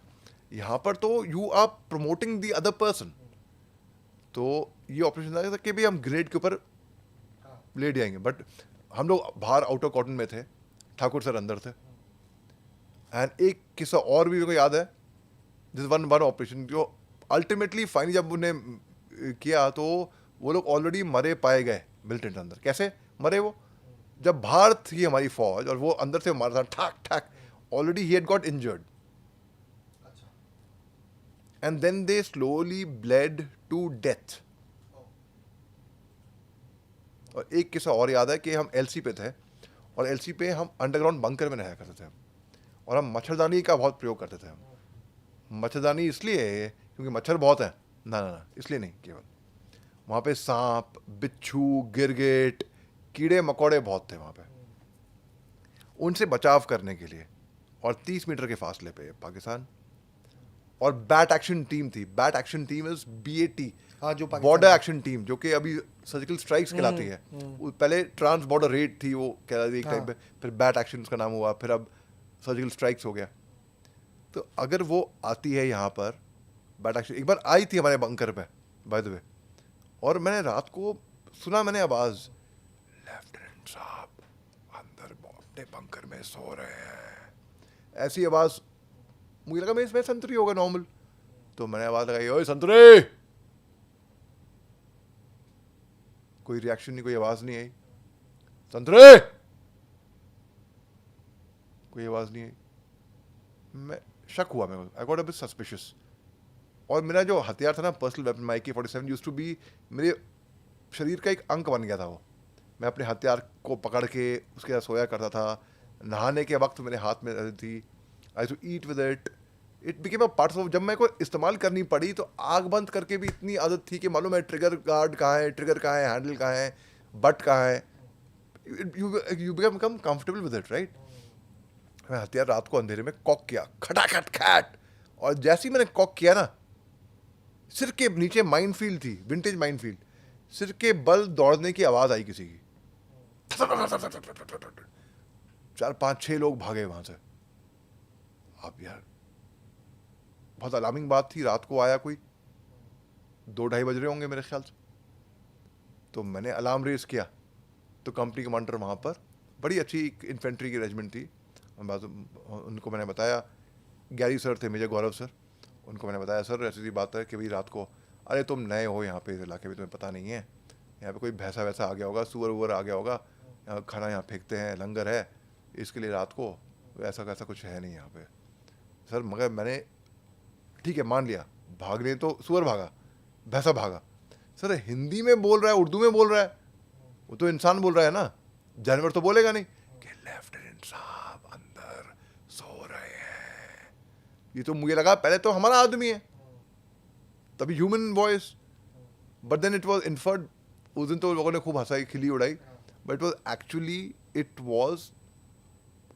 [SPEAKER 1] यहाँ पर तो you are promoting the other person. तो ये ऑपरेशन था कि भी हम ग्रेड के ऊपर ले जाएंगे, बट हम लोग बाहर आउटर कॉटन में थे, ठाकुर सर अंदर थे। एंड एक किस्सा और भी मेरे को याद है, दिस वन ऑपरेशन जो अल्टीमेटली फाइनली जब उन्हें किया तो वो लोग ऑलरेडी मरे पाए गए मिलिटेंट अंदर। कैसे मरे वो? जब बाहर थी हमारी फौज और वो अंदर से मारा था, ठाक ठाक, ऑलरेडी ही had got injured, and then they slowly bled to death. और एक किस्सा और याद है कि हम एलसी पे थे, और एलसी पे हम अंडरग्राउंड बंकर में रहा करते थे, और हम मच्छरदानी का बहुत प्रयोग करते थे। हम मच्छरदानी इसलिए क्योंकि मच्छर बहुत हैं, ना इसलिए नहीं, केवल वहाँ पे सांप, बिच्छू, गिरगिट, कीड़े मकोड़े बहुत थे वहाँ पे, उनसे बचाव करने के लिए। और 30 मीटर के फासले पे पाकिस्तान, और बैट एक्शन टीम थी। Bat action team is BAT,
[SPEAKER 2] हाँ, जो
[SPEAKER 1] बॉर्डर एक्शन टीम, जो कि अभी सर्जिकल स्ट्राइक्स कहलाती है। वो पहले ट्रांस बॉर्डर रेड थी, वो कहलाती एक टाइम पे, फिर बैट एक्शन का नाम हुआ, फिर अब सर्जिकल स्ट्राइक्स हो गया। तो अगर वो आती है यहाँ पर, बैट एक्शन एक बार आई थी हमारे बंकर पे बाय द वे, और मैंने रात को सुना, मैंने आवाज़, लेफ्टिनेंट साहब अंदर अपने बंकर में सो रहे हैं, ऐसी आवाज़। मुझे लगा मैं इसमें संतरी होगा नॉर्मल, तो मैंने आवाज़ लगाई, ओए संतरे। कोई रिएक्शन नहीं, कोई आवाज़ नहीं आई। संतरे, कोई आवाज़ नहीं आई। मैं शक हुआ, मेरे को I got a bit suspicious. और मेरा जो हथियार था ना, personal weapon, my AK-47 used to be मेरे शरीर का एक अंग बन गया था वो। मैं अपने हथियार को पकड़ के उसके साथ सोया करता था, नहाने के वक्त मेरे हाथ में रहती थी, I to eat with it became a part of. जब मेरे को इस्तेमाल करनी पड़ी तो आग बंद करके भी इतनी आदत थी कि मालूम है ट्रिगर गार्ड कहाँ है, ट्रिगर कहाँ है, हैंडल कहाँ है, बट कहाँ है, you become comfortable with it, right? मैं हथियार रात को अंधेरे में कॉक किया, खटाखट खैट, और जैसे ही मैंने कॉक किया ना, सिर के नीचे माइनफील्ड थी, विंटेज माइनफील्ड, सिर के बल दौड़ने की आवाज़ आई किसी की। 4, 5, 6 लोग भागे वहाँ से। अब यार बहुत अलार्मिंग बात थी, रात को आया कोई, 2-2:30 बज रहे होंगे मेरे ख्याल से। तो मैंने अलार्म रेस किया, तो कंपनी कमांडर वहाँ पर, बड़ी अच्छी इन्फेंट्री की रेजिमेंट थी, उनको मैंने बताया, गैरी सर थे, मेजर गौरव सर, उनको मैंने बताया, सर ऐसी बात है कि भाई रात को, अरे तुम नए हो यहाँ पे, इस इलाके में तुम्हें पता नहीं है, यहाँ पे कोई भैंसा वैसा आ गया होगा, सुअर वुअर आ गया होगा, खाना यहाँ फेंकते हैं, लंगर है, इसके लिए रात को ऐसा कैसा कुछ है नहीं यहाँ पे सर। मगर मैंने ठीक है मान लिया, भागने तो सुअर भागा, भैंसा भागा। सर हिंदी में बोल रहा है, उर्दू में बोल रहा है, वो तो इंसान बोल रहा है ना, जानवर तो बोलेगा नहीं कि लेफ्टिनेंट साहब अंदर सो रहे हैं। ये तो मुझे लगा पहले तो हमारा आदमी है, तभी human voice, but then it was inferred. उस दिन तो लोगों ने खूब हंसाई, खिली उड़ाई, but it was actually, it was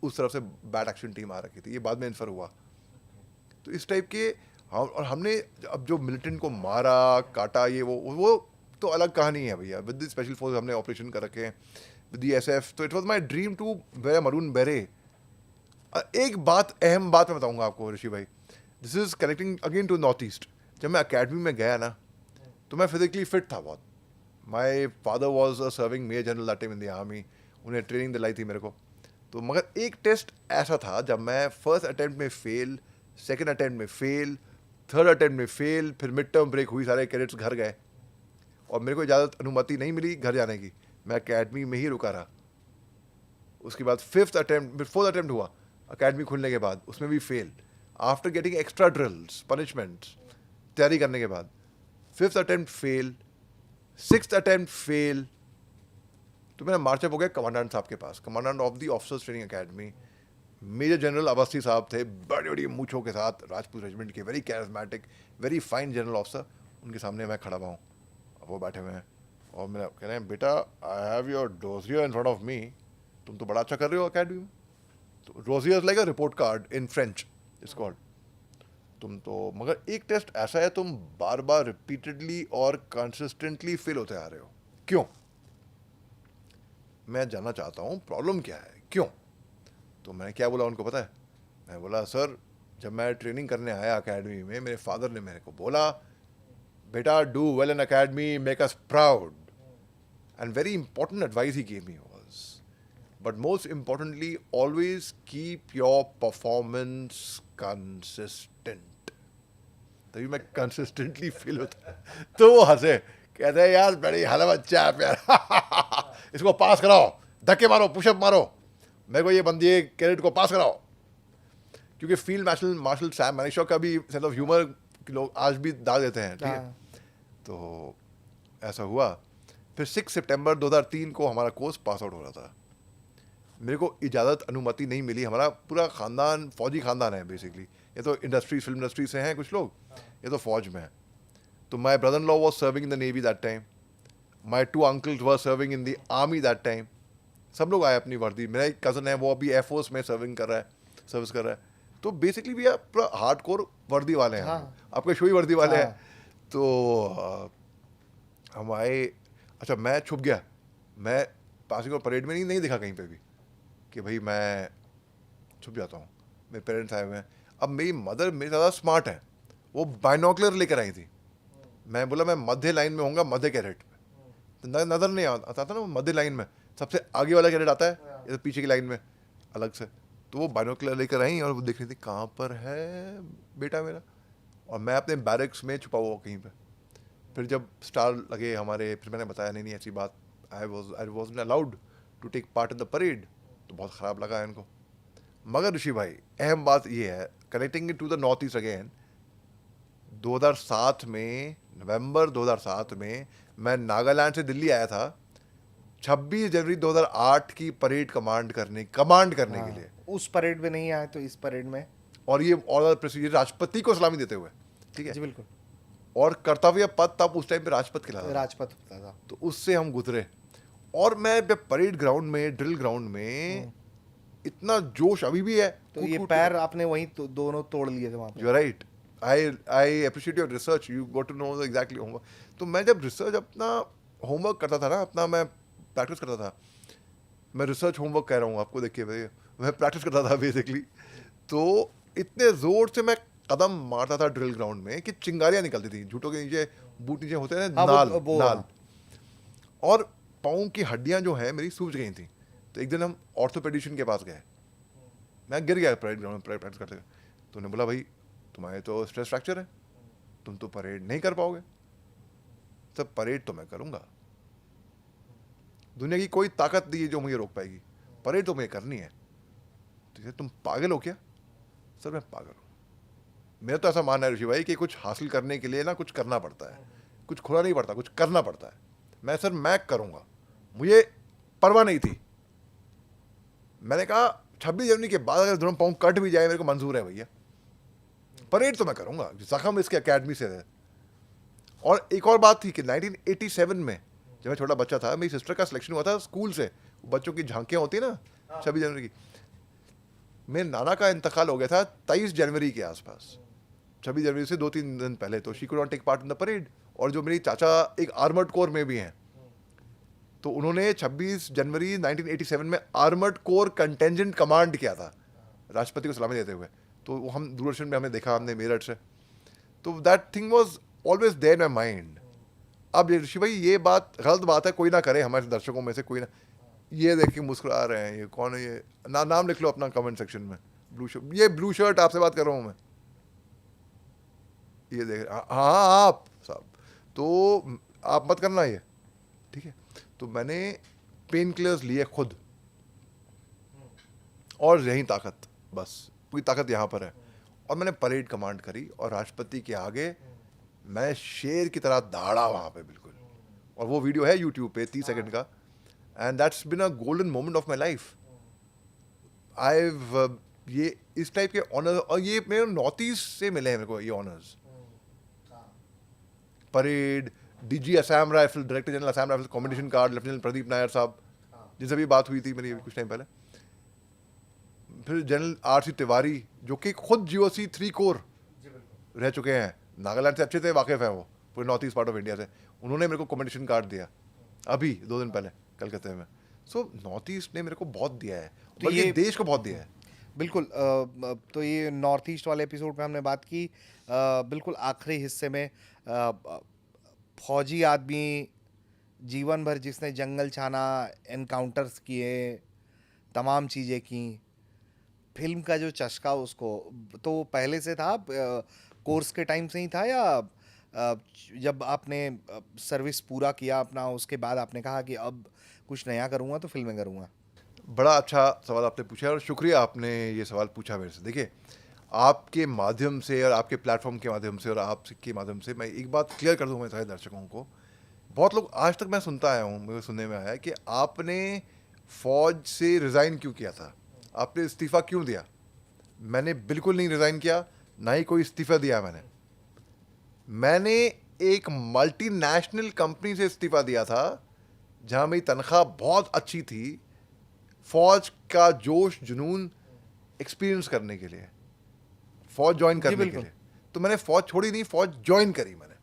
[SPEAKER 1] उस तरफ से बैड एक्शन टीम आ रखी थी, ये बाद में इन्फर हुआ। तो इस टाइप के हाँ, और हमने अब जो मिलिटेंट को मारा काटा ये वो तो अलग कहानी है भैया। विद द स्पेशल फोर्स हमने ऑपरेशन कर रखे हैं, विद द एसएफ। तो it was my dream to wear maroon beret. एक बात, अहम बात मैं बताऊंगा आपको ऋषि भाई, this is connecting again to north east. जब मैं अकेडमी में गया ना, तो मैं फिजिकली फिट था बहुत। My father was a serving major general that time in the army, उन्हें ट्रेनिंग दिलाई थी मेरे को। तो मगर एक टेस्ट ऐसा था जब मैं फर्स्ट अटेम्प्ट में फेल, सेकेंड अटेम्प्ट में फेल, थर्ड अटेम्प्ट में फेल, फिर मिड टर्म ब्रेक हुई, सारे कैडेट्स घर गए और मेरे को इजाज़त अनुमति नहीं मिली घर जाने की। मैं अकेडमी में ही रुका रहा। उसके बाद फोर्थ अटेम्प्ट हुआ अकेडमी खुलने के बाद, उसमें भी fail. After getting extra drills, punishments, तैयारी करने के बाद fifth attempt fail, sixth attempt fail. तो मेरा मार्चअप हो गया कमांडेंट साहब के पास, commandant of the officers training academy. Major general Awasthi साहब थे, बड़ी बड़ी मूछों के साथ, राजपूत रेजिमेंट के, very charismatic, very fine general officer. उनके सामने मैं खड़ा हुआ हूँ, वो बैठे हुए हैं और मेरा कह रहे हैं, बेटा I have your dossier in front of me, तुम तो बड़ा अच्छा कर रहे हो अकेडमी में। तो dossier like a report card in French it's called. तुम तो, मगर एक टेस्ट ऐसा है, तुम बार बार रिपीटेडली और कंसिस्टेंटली फेल होते आ रहे हो, क्यों? मैं जानना चाहता हूँ प्रॉब्लम क्या है, क्यों? तो मैं क्या बोला उनको पता है? मैं बोला, सर जब मैं ट्रेनिंग करने आया अकेडमी में, मेरे फादर ने मेरे को बोला, बेटा do well in academy, make us proud. And very important advice he gave me was, but most importantly, always keep your performance consistent. तभी मैं कंसिस्टेंटली फील होता। तो वो हंसे, कहते हैं यार बड़ी हला बच्चा है यार इसको पास कराओ, धक्के मारो, पुशअप मारो, मेरे को ये बंदी कैडेट को पास कराओ। क्योंकि फील्ड मार्शल सैम मैनिशॉ का भी सेंस ऑफ ह्यूमर लोग आज भी दाग देते हैं, ठीक है। तो ऐसा हुआ। फिर 6 सितंबर 2003 को हमारा कोर्स पास आउट हो रहा था। मेरे को इजाज़त अनुमति नहीं मिली। हमारा पूरा ख़ानदान फौजी ख़ानदान है बेसिकली। ये तो इंडस्ट्री, फिल्म इंडस्ट्री से हैं कुछ लोग, ये तो फौज में है। तो my brother in law was serving in the navy that time, my 2 uncles were serving in the army that time. सब लोग आए अपनी वर्दी। मेरा एक कज़न है, वो अभी एयरफोर्स में सर्विस कर रहा है। तो बेसिकली भी आप पूरा हार्ड कोर वर्दी वाले हैं। आपके शोई वर्दी वाले हैं। तो हम आए। अच्छा, मैं छुप गया, मैं पासिंग आउट परेड में नहीं दिखा कहीं पे भी कि भाई मैं छुप जाता हूँ। मेरे पेरेंट्स आए हुए हैं। अब मेरी मदर मेरे ज़्यादा स्मार्ट है, वो बाइनोकुलर लेकर आई थी। मैं बोला मैं मध्य लाइन में होऊंगा, मध्य कैरेट में, तो नज़र नहीं आता था ना। वो मध्य लाइन में सबसे आगे वाला कैरेट आता है, या तो पीछे की लाइन में अलग से। तो वो बाइनोकुलर लेकर आई और वो देख रही थी कहाँ पर है बेटा मेरा, और मैं अपने बैरक्स में छुपा हुआ कहीं पे। फिर जब स्टार लगे हमारे, फिर मैंने बताया नहीं ऐसी बात, I was allowed to take part in the parade. तो बहुत ख़राब लगा इनको। मगर ऋषि भाई, अहम बात ये है, connecting to the north east again, 2007 में, नवंबर 2007 में मैं नागालैंड से दिल्ली आया था 26 जनवरी 2008 की परेड कमांड करने के लिए।
[SPEAKER 2] उस परेड में नहीं आए तो इस परेड में,
[SPEAKER 1] और ये ऑर्डर प्रेसिडेंट राष्ट्रपति को सलामी देते हुए, ठीक है
[SPEAKER 2] जी बिल्कुल।
[SPEAKER 1] और कर्तव्य पद तब उस टाइम पे राजपथ खिलाता था,
[SPEAKER 2] राजपथ होता था।
[SPEAKER 1] तो उससे हम गुजरे। और मैं परेड ग्राउंड में, ड्रिल ग्राउंड में इतना जोश अभी भी है।
[SPEAKER 2] तो ये पैर आपने वहीं तो दोनों तोड़ लिए थे वहाँ पे।
[SPEAKER 1] You are right, I appreciate your research, you got to know exactly homework. तो मैं जब रिसर्च अपना होमवर्क करता था ना, अपना मैं प्रैक्टिस करता था, मैं रिसर्च होमवर्क कह रहा हूँ आपको, देखिए मैं प्रैक्टिस करता था बेसिकली। तो इतने ज़ोर से मैं कदम मारता था ड्रिल ग्राउंड में कि चिंगारियाँ निकलती थी। जूतों के नीचे, बूट नीचे होते हैं नाल, और पाँव की हड्डियाँ जो हैं मेरी सूज गई थी। तो एक दिन हम ऑर्थोपेडिशियन के पास गए, मैं गिर गया परेड ग्राउंड में प्रैक्टिस करते। तो उन्होंने बोला, भाई तुम्हारे तो स्ट्रेस फ्रैक्चर है, तुम तो परेड नहीं कर पाओगे। सब परेड तो मैं करूँगा, दुनिया की कोई ताकत नहीं है जो मुझे रोक पाएगी, परेड तो मुझे करनी है। तो तुम पागल हो क्या? सर मैं पागल हूँ। मेरा तो ऐसा मानना है ऋषि भाई कि कुछ हासिल करने के लिए ना कुछ करना पड़ता है, कुछ खोना नहीं पड़ता, कुछ करना पड़ता है। मैं करूँगा, मुझे परवाह नहीं थी। मैंने कहा 26 जनवरी के बाद अगर दोनों पाँव कट भी जाए मेरे को मंजूर है भैया, परेड तो मैं करूँगा, जख्म इसके अकेडमी से है। और एक और बात थी कि 1987 में जब मैं छोटा बच्चा था, मेरी सिस्टर का सिलेक्शन हुआ था स्कूल से, बच्चों की झांकियाँ होती है ना 26 जनवरी की। मेरे नाना का इंतकाल हो गया था 23 जनवरी के आसपास। 26 जनवरी से 2-3 दिन पहले, तो she could not take part in the parade. और जो मेरी चाचा एक आर्मर्ड कोर में भी हैं, तो उन्होंने 26 जनवरी 1987 में आर्मर्ड कोर कंटेंजेंट कमांड किया था राष्ट्रपति को सलामी देते हुए। तो वो हम दूरदर्शन में हमने देखा, हमने मेरठ से, तो that thing was always there in my mind. अब ऋषि भाई ये बात गलत बात है, कोई ना करे हमारे दर्शकों में से कोई ना, ये देख के मुस्कुरा रहे हैं, ये कौन है ये, नाम लिख लो अपना कमेंट सेक्शन में, ब्लू शर्ट, ये ब्लू शर्ट आपसे बात कर रहा हूँ मैं, ये देख, हाँ आप साहब, तो आप मत करना ये, ठीक है। तो मैंने पेन किलर्स लिए खुद, और यही ताकत, बस पूरी ताकत यहाँ पर है। और मैंने परेड कमांड करी, और राष्ट्रपति के आगे मैं शेर की तरह दहाड़ा वहाँ पे बिल्कुल, और वो वीडियो है यूट्यूब पे 30 सेकंड का, and that's bin a golden moment of my life. ये इस टाइप के ऑनर, और ये मेरे नॉर्थ ईस्ट से मिले हैं मेरे को ये honours. Parade, DG Assam rifle, director general Assam rifle combination card, lieutenant Pradeep Nair साहब, जिनसे भी बात हुई थी मेरी कुछ टाइम पहले। फिर जनरल आर.सी. तिवारी, जो कि खुद GOC 3 कोर रह चुके हैं, नागालैंड से अच्छे से वाकिफ है वो, पूरे north east part of India से। उन्होंने मेरे को कॉम्बिनेशन कार्ड दिया अभी 2 दिन पहले कलकत्ते में। सो नॉर्थ ईस्ट ने मेरे को बहुत दिया है,
[SPEAKER 2] तो
[SPEAKER 1] बल्कि
[SPEAKER 2] ये
[SPEAKER 1] देश को बहुत दिया है।
[SPEAKER 2] बिल्कुल। तो ये नॉर्थ ईस्ट वाले एपिसोड में हमने बात की। बिल्कुल आखिरी हिस्से में फौजी आदमी जीवन भर जिसने जंगल छाना, एनकाउंटर्स किए, तमाम चीज़ें की, फिल्म का जो चस्का उसको तो पहले से था, कोर्स के टाइम से ही था, या जब आपने सर्विस पूरा किया अपना उसके बाद आपने कहा कि अब कुछ नया करूँगा तो फिल्में करूँगा?
[SPEAKER 1] बड़ा अच्छा सवाल आपने पूछा, और शुक्रिया आपने ये सवाल पूछा मेरे से। देखिए, आपके माध्यम से और आपके प्लेटफॉर्म के माध्यम से और आपके माध्यम से मैं एक बात क्लियर कर दूँ मेरे सारे दर्शकों को। बहुत लोग आज तक मैं सुनता आया हूँ, मुझे सुनने में आया है कि आपने फौज से रिज़ाइन क्यों किया था, आपने इस्तीफ़ा क्यों दिया। मैंने बिल्कुल नहीं रिज़ाइन किया, ना ही कोई इस्तीफ़ा दिया मैंने एक मल्टीनेशनल कंपनी से इस्तीफ़ा दिया था, जहाँ मेरी तनख्वाह बहुत अच्छी थी, फौज का जोश जुनून एक्सपीरियंस करने के लिए, फौज ज्वाइन करने के लिए। तो मैंने फौज छोड़ी नहीं, फौज ज्वाइन करी मैंने।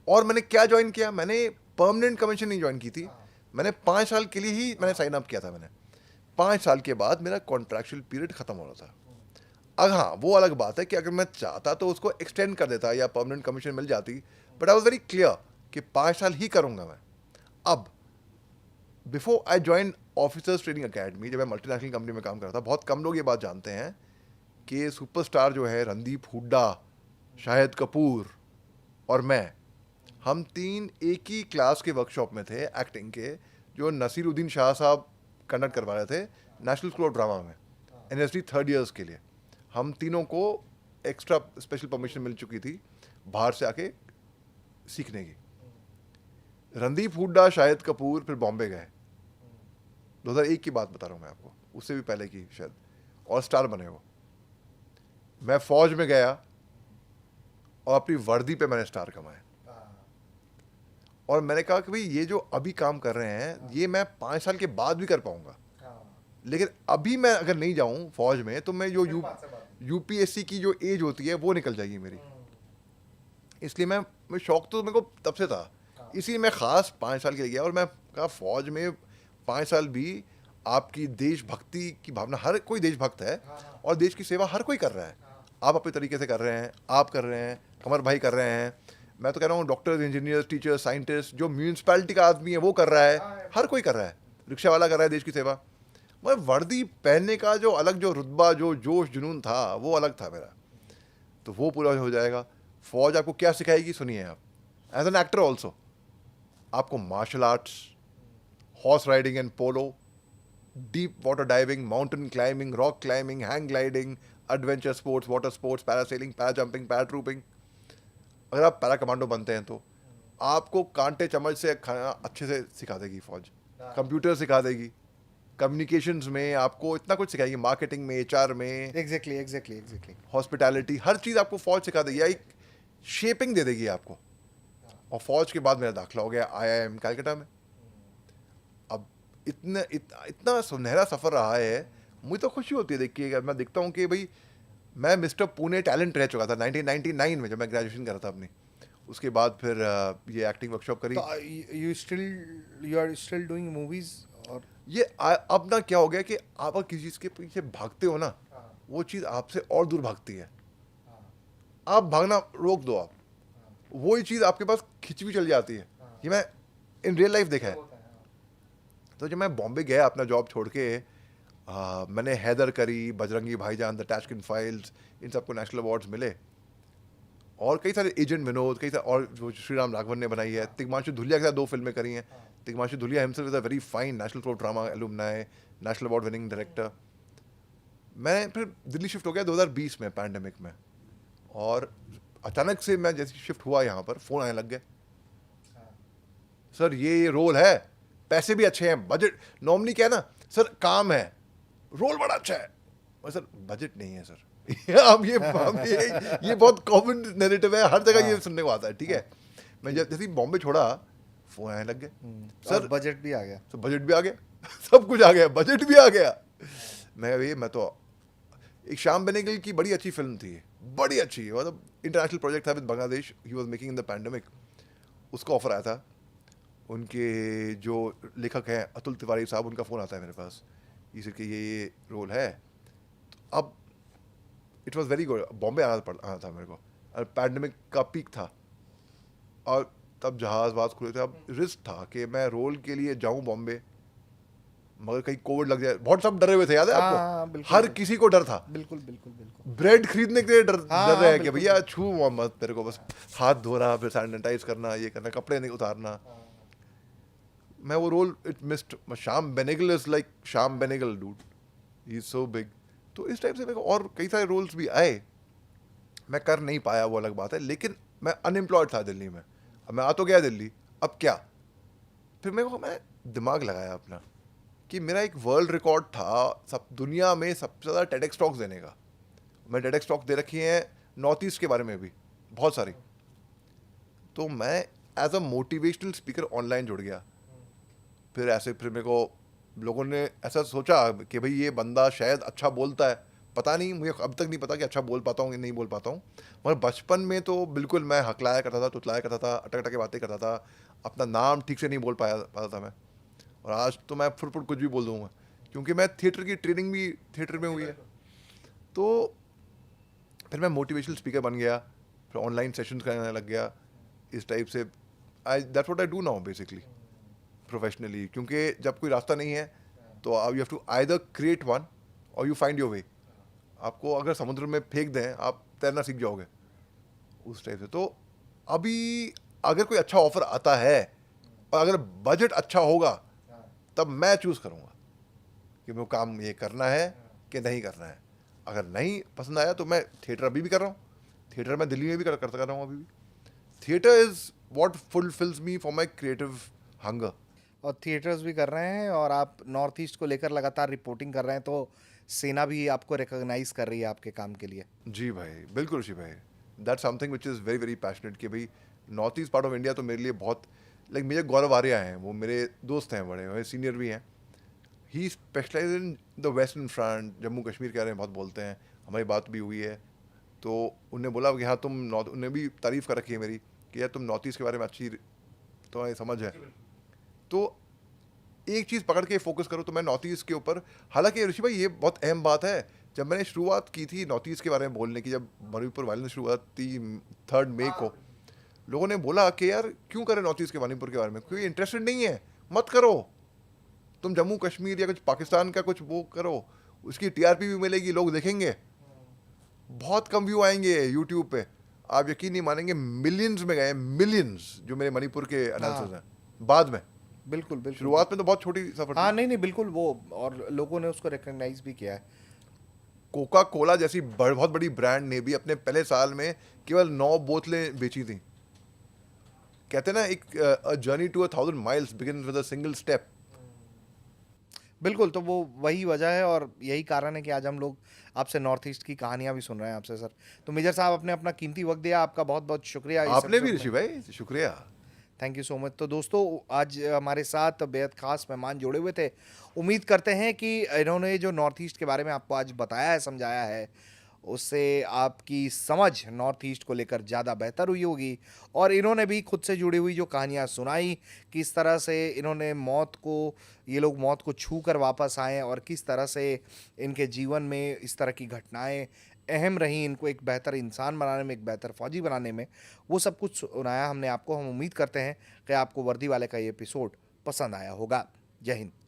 [SPEAKER 1] और मैंने क्या ज्वाइन किया, मैंने परमानेंट कमीशन नहीं ज्वाइन की थी, मैंने 5 साल के लिए ही मैंने साइन अप किया था। मैंने 5 साल के बाद मेरा कॉन्ट्रैक्चुअल पीरियड खत्म हो रहा था। अब हाँ, वो अलग बात है कि अगर मैं चाहता तो उसको एक्सटेंड कर देता या परमानेंट कमीशन मिल जाती, but I was very clear कि 5 साल ही करूँगा मैं। अब before I join officers training academy, जब मैं मल्टीनेशनल कंपनी में काम कर रहा था, बहुत कम लोग ये बात जानते हैं कि सुपरस्टार जो है रणदीप हुड्डा, शाहिद कपूर और मैं, हम 3 एक ही क्लास के वर्कशॉप में थे एक्टिंग के, जो नसीरुद्दीन शाह साहब कंडक्ट करवा रहे थे नेशनल स्कूल ऑफ ड्रामा में NSD 3rd ईयर्स के लिए। हम तीनों को एक्स्ट्रा स्पेशल परमिशन मिल चुकी थी बाहर से आके सीखने की। रणदीप हुड्डा, शाहिद कपूर फिर बॉम्बे गए, 2001 की बात बता रहा हूँ मैं आपको, उससे भी पहले की शायद, और स्टार बने वो। मैं फौज में गया और अपनी वर्दी पे मैंने स्टार कमाए, और मैंने कहा कि भाई ये जो अभी काम कर रहे हैं ये मैं 5 साल के बाद भी कर पाऊंगा, लेकिन अभी मैं अगर नहीं जाऊं फौज में तो मैं जो UPSC की जो एज होती है वो निकल जाएगी मेरी। इसलिए मैं शौक तो मेरे को तब से था, इसीलिए मैं ख़ास 5 साल के लिए गया। और मैं कहा फौज में 5 साल भी आपकी देशभक्ति की भावना, हर कोई देशभक्त है और देश की सेवा हर कोई कर रहा है। आप अपने तरीके से कर रहे हैं, आप कर रहे हैं, कमर भाई कर रहे हैं, मैं तो कह रहा हूँ डॉक्टर, इंजीनियर, टीचर, साइंटिस्ट, जो म्यूनसिपैलिटी का आदमी है वो कर रहा है, हर कोई कर रहा है, रिक्शा वाला कर रहा है देश की सेवा। मैं वर्दी पहनने का जो अलग जो रुतबा, जो जोश जुनून था, वो अलग था मेरा, तो वो पूरा हो जाएगा। फौज आपको क्या सिखाएगी सुनिए आप, एज एन एक्टर ऑल्सो, आपको martial arts, horse riding and polo, deep water diving, mountain climbing, rock climbing, hang gliding, adventure sports, water sports, parasailing, para jumping, paratrooping. अगर आप पैरा कमांडो बनते हैं तो आपको कांटे चम्मच से खाना अच्छे से सिखा देगी फौज, कंप्यूटर सिखा देगी, कम्युनिकेशंस में आपको इतना कुछ सिखाएगी, मार्केटिंग में, HR में,
[SPEAKER 2] एग्जैक्टली
[SPEAKER 1] हॉस्पिटैलिटी, हर चीज़ आपको फौज सिखा देगी, या एक शेपिंग दे देगी आपको। और फौज के बाद मेरा दाखिला हो गया IIM कलकत्ता में। अब इतना सुनहरा सफ़र रहा है, मुझे तो खुशी होती है देख के। मैं देखता हूँ कि भाई मैं मिस्टर पुणे टैलेंट रह चुका था 1999 में, जब मैं ग्रेजुएशन कर रहा था अपनी। उसके बाद फिर ये एक्टिंग वर्कशॉप करी।
[SPEAKER 2] तो you are still doing movies और
[SPEAKER 1] ये अब ना क्या हो गया कि आप अगर किसी चीज़ के पीछे भागते हो ना, वो चीज़ आपसे और दूर भागती है। आप भागना रोक दो, आप वही चीज़ आपके पास खिंच भी चल जाती है। ये मैं इन रियल लाइफ देखा है। तो जब मैं बॉम्बे गया अपना जॉब छोड़ के, मैंने हैदर करी, बजरंगी भाईजान, द टैशकिन फाइल्स, इन सबको नेशनल अवार्ड्स मिले। और कई सारे एजेंट विनोद, कई सारे और जो श्रीराम राघवन ने बनाई है, तिग्मांशु धुलिया के साथ 2 फिल्में करी हैं। Tigmanshu Dhulia himself is a very fine national pro drama alumni, national award winning director. मैं फिर दिल्ली शिफ्ट हो गया 2020 में पैंडेमिक में, और अचानक से मैं जैसे शिफ्ट हुआ यहाँ पर, फ़ोन आने लग गए, सर ये रोल है, पैसे भी अच्छे हैं, बजट नॉर्मली क्या है ना सर, काम है, रोल बड़ा अच्छा है, और सर बजट नहीं है सर। अब ये बहुत कॉमन नैरेटिव है, हर जगह ये सुनने को आता है, ठीक है। मैं जब जैसे ही बॉम्बे छोड़ा, फोन आने लग गए,
[SPEAKER 2] सर बजट भी आ गया।
[SPEAKER 1] तो बजट भी आ गया, सब कुछ आ गया, बजट भी आ गया। मैं तो एक शाम बेनेगल की बड़ी अच्छी फिल्म थी, बड़ी अच्छी, मतलब इंटरनेशनल प्रोजेक्ट था with Bangladesh, he was making in the pandemic. उसका ऑफर आया था, उनके जो लेखक हैं अतुल तिवारी साहब, उनका फ़ोन आता है मेरे पास, इसी के ये रोल है। तो अब it was very good, Bombay आना था मेरे को, और पैंडेमिक का पीक था, और तब जहाज़ वाज खुले थे। अब रिस्क था कि मैं रोल के लिए जाऊं बॉम्बे, मगर कहीं कोविड लग जाए, बहुत सब डरे हुए थे, याद है आपको?
[SPEAKER 2] बिल्कुल,
[SPEAKER 1] हर किसी को डर था,
[SPEAKER 2] बिल्कुल बिल्कुल बिल्कुल।
[SPEAKER 1] ब्रेड खरीदने के लिए डर रहे हैं कि
[SPEAKER 2] बिल्कुल।
[SPEAKER 1] भैया छू मत मेरे को, बस हाथ धोना, फिर सैनिटाइज करना, ये करना, कपड़े नहीं उतारना। मैं वो role it missed. Shyam Benegal is like Shyam Benegal dude, he is so big. तो इस टाइप से मेरे को और कई सारे रोल्स भी आए, मैं कर नहीं पाया, वो अलग बात है, लेकिन मैं अनएम्प्लॉयड था दिल्ली में। अब मैं आ तो गया दिल्ली, अब क्या? फिर मेरे को, मैं दिमाग लगाया अपना कि मेरा एक वर्ल्ड रिकॉर्ड था सब दुनिया में सबसे ज़्यादा टेडेक्स टॉक्स देने का। मैं टेडेक्स टॉक दे रखी हैं नॉर्थ ईस्ट के बारे में भी बहुत सारी। तो मैं as a motivational speaker online जुड़ गया। फिर मेरे को लोगों ने ऐसा सोचा कि भाई ये बंदा शायद अच्छा बोलता है, पता नहीं, मुझे अब तक नहीं पता कि अच्छा बोल पाता हूँ कि नहीं बोल पाता हूँ, मगर बचपन में तो बिल्कुल मैं हकलाया करता था, तुतलाया करता था, अटक अटक के बातें करता था, अपना नाम ठीक से नहीं बोल पाता था मैं। और आज तो मैं फुट कुछ भी बोल दूँगा, क्योंकि मैं थिएटर की ट्रेनिंग भी थिएटर में हुई है। तो फिर मैं मोटिवेशनल स्पीकर बन गया, फिर ऑनलाइन सेशंस करने लग गया इस टाइप से। That's what I do now basically professionally, क्योंकि जब कोई रास्ता नहीं है तो you have to either create one or you find your way. आपको अगर समुद्र में फेंक दें, आप तैरना सीख जाओगे उस टाइप से। तो अभी अगर कोई अच्छा ऑफर आता है और अगर बजट अच्छा होगा, तब मैं चूज़ करूँगा कि मेरे को काम ये करना है कि नहीं करना है। अगर नहीं पसंद आया तो मैं थिएटर अभी भी कर रहा हूँ, थिएटर मैं दिल्ली में भी कर रहा हूँ अभी भी। Theatre is what fulfils me for my creative hunger.
[SPEAKER 2] और थिएटर्स भी कर रहे हैं, और आप नॉर्थ ईस्ट को लेकर लगातार रिपोर्टिंग कर रहे हैं, तो सेना भी आपको रिकॉग्नाइज कर रही है आपके काम के लिए।
[SPEAKER 1] जी भाई, बिल्कुल ऋषि भाई, that something which is very very passionate कि भाई north east part of India तो मेरे लिए बहुत, लाइक मेरे गौरव आर्या हैं, वो मेरे दोस्त हैं, बड़े मेरे सीनियर भी हैं। He specialise in the western front, Jammu Kashmir के बारे में बहुत बोलते हैं, हमारी बात भी हुई है। तो उनने बोला कि हाँ तुम नॉर्थ, उन्हें भी तारीफ़ कर रखी है मेरी कि यार तुम नॉर्थ ईस्ट के बारे में अच्छी तुम्हारी समझ है। तो एक चीज़ पकड़ के फोकस करो, तो मैं नॉर्थ ईस्ट के ऊपर, हालांकि ऋषि भाई ये बहुत अहम बात है, जब मैंने शुरुआत की थी नॉर्थ ईस्ट के बारे में बोलने की, जब मणिपुर वायलेंस शुरुआत थी 3 मई को, लोगों ने बोला कि यार क्यों करें नॉर्थ ईस्ट के मणिपुर के बारे में, कोई इंटरेस्टेड नहीं है, मत करो, तुम जम्मू कश्मीर या कुछ पाकिस्तान का कुछ वो करो, उसकी टीआरपी भी मिलेगी, लोग देखेंगे, बहुत कम व्यू आएंगे यूट्यूब पे। आप यकीन नहीं मानेंगे, मिलियंस में गए, मिलियंस जो मेरे मणिपुर के एनालिसिस हैं बाद में।
[SPEAKER 2] बिल्कुल बिल्कुल।
[SPEAKER 1] शुरुआत में तो बहुत छोटी सफर
[SPEAKER 2] हाँ
[SPEAKER 1] थी।
[SPEAKER 2] नहीं बिल्कुल, वो और लोगों ने उसको रिकॉग्नाइज भी किया है।
[SPEAKER 1] कोका कोला जैसी बहुत बड़ी ब्रांड ने भी अपने पहले साल में केवल 9 बोतलें बेची थी। कहते हैं ना, एक journey to 1000 miles begin with a single step.
[SPEAKER 2] बिल्कुल, तो वो वही वजह है, और यही कारण है कि आज हम लोग आपसे नॉर्थ ईस्ट की कहानियां भी सुन रहे हैं आपसे सर। तो मेजर साहब, आपने अपना कीमती वक्त दिया, आपका बहुत बहुत शुक्रिया।
[SPEAKER 1] आपने भी ऋषि भाई, शुक्रिया।
[SPEAKER 2] Thank you so much. तो दोस्तों, आज हमारे साथ बेहद खास मेहमान जुड़े हुए थे। उम्मीद करते हैं कि इन्होंने जो नॉर्थ ईस्ट के बारे में आपको आज बताया है, समझाया है, उससे आपकी समझ नॉर्थ ईस्ट को लेकर ज़्यादा बेहतर हुई होगी। और इन्होंने भी खुद से जुड़ी हुई जो कहानियाँ सुनाई, किस तरह से इन्होंने ये लोग मौत को छू कर वापस आए और किस तरह से इनके जीवन में इस तरह की घटनाएं अहम रहीं इनको एक बेहतर इंसान बनाने में, एक बेहतर फौजी बनाने में, वो सब कुछ सुनाया हमने आपको। हम उम्मीद करते हैं कि आपको वर्दी वाले का ये एपिसोड पसंद आया होगा। जय हिंद।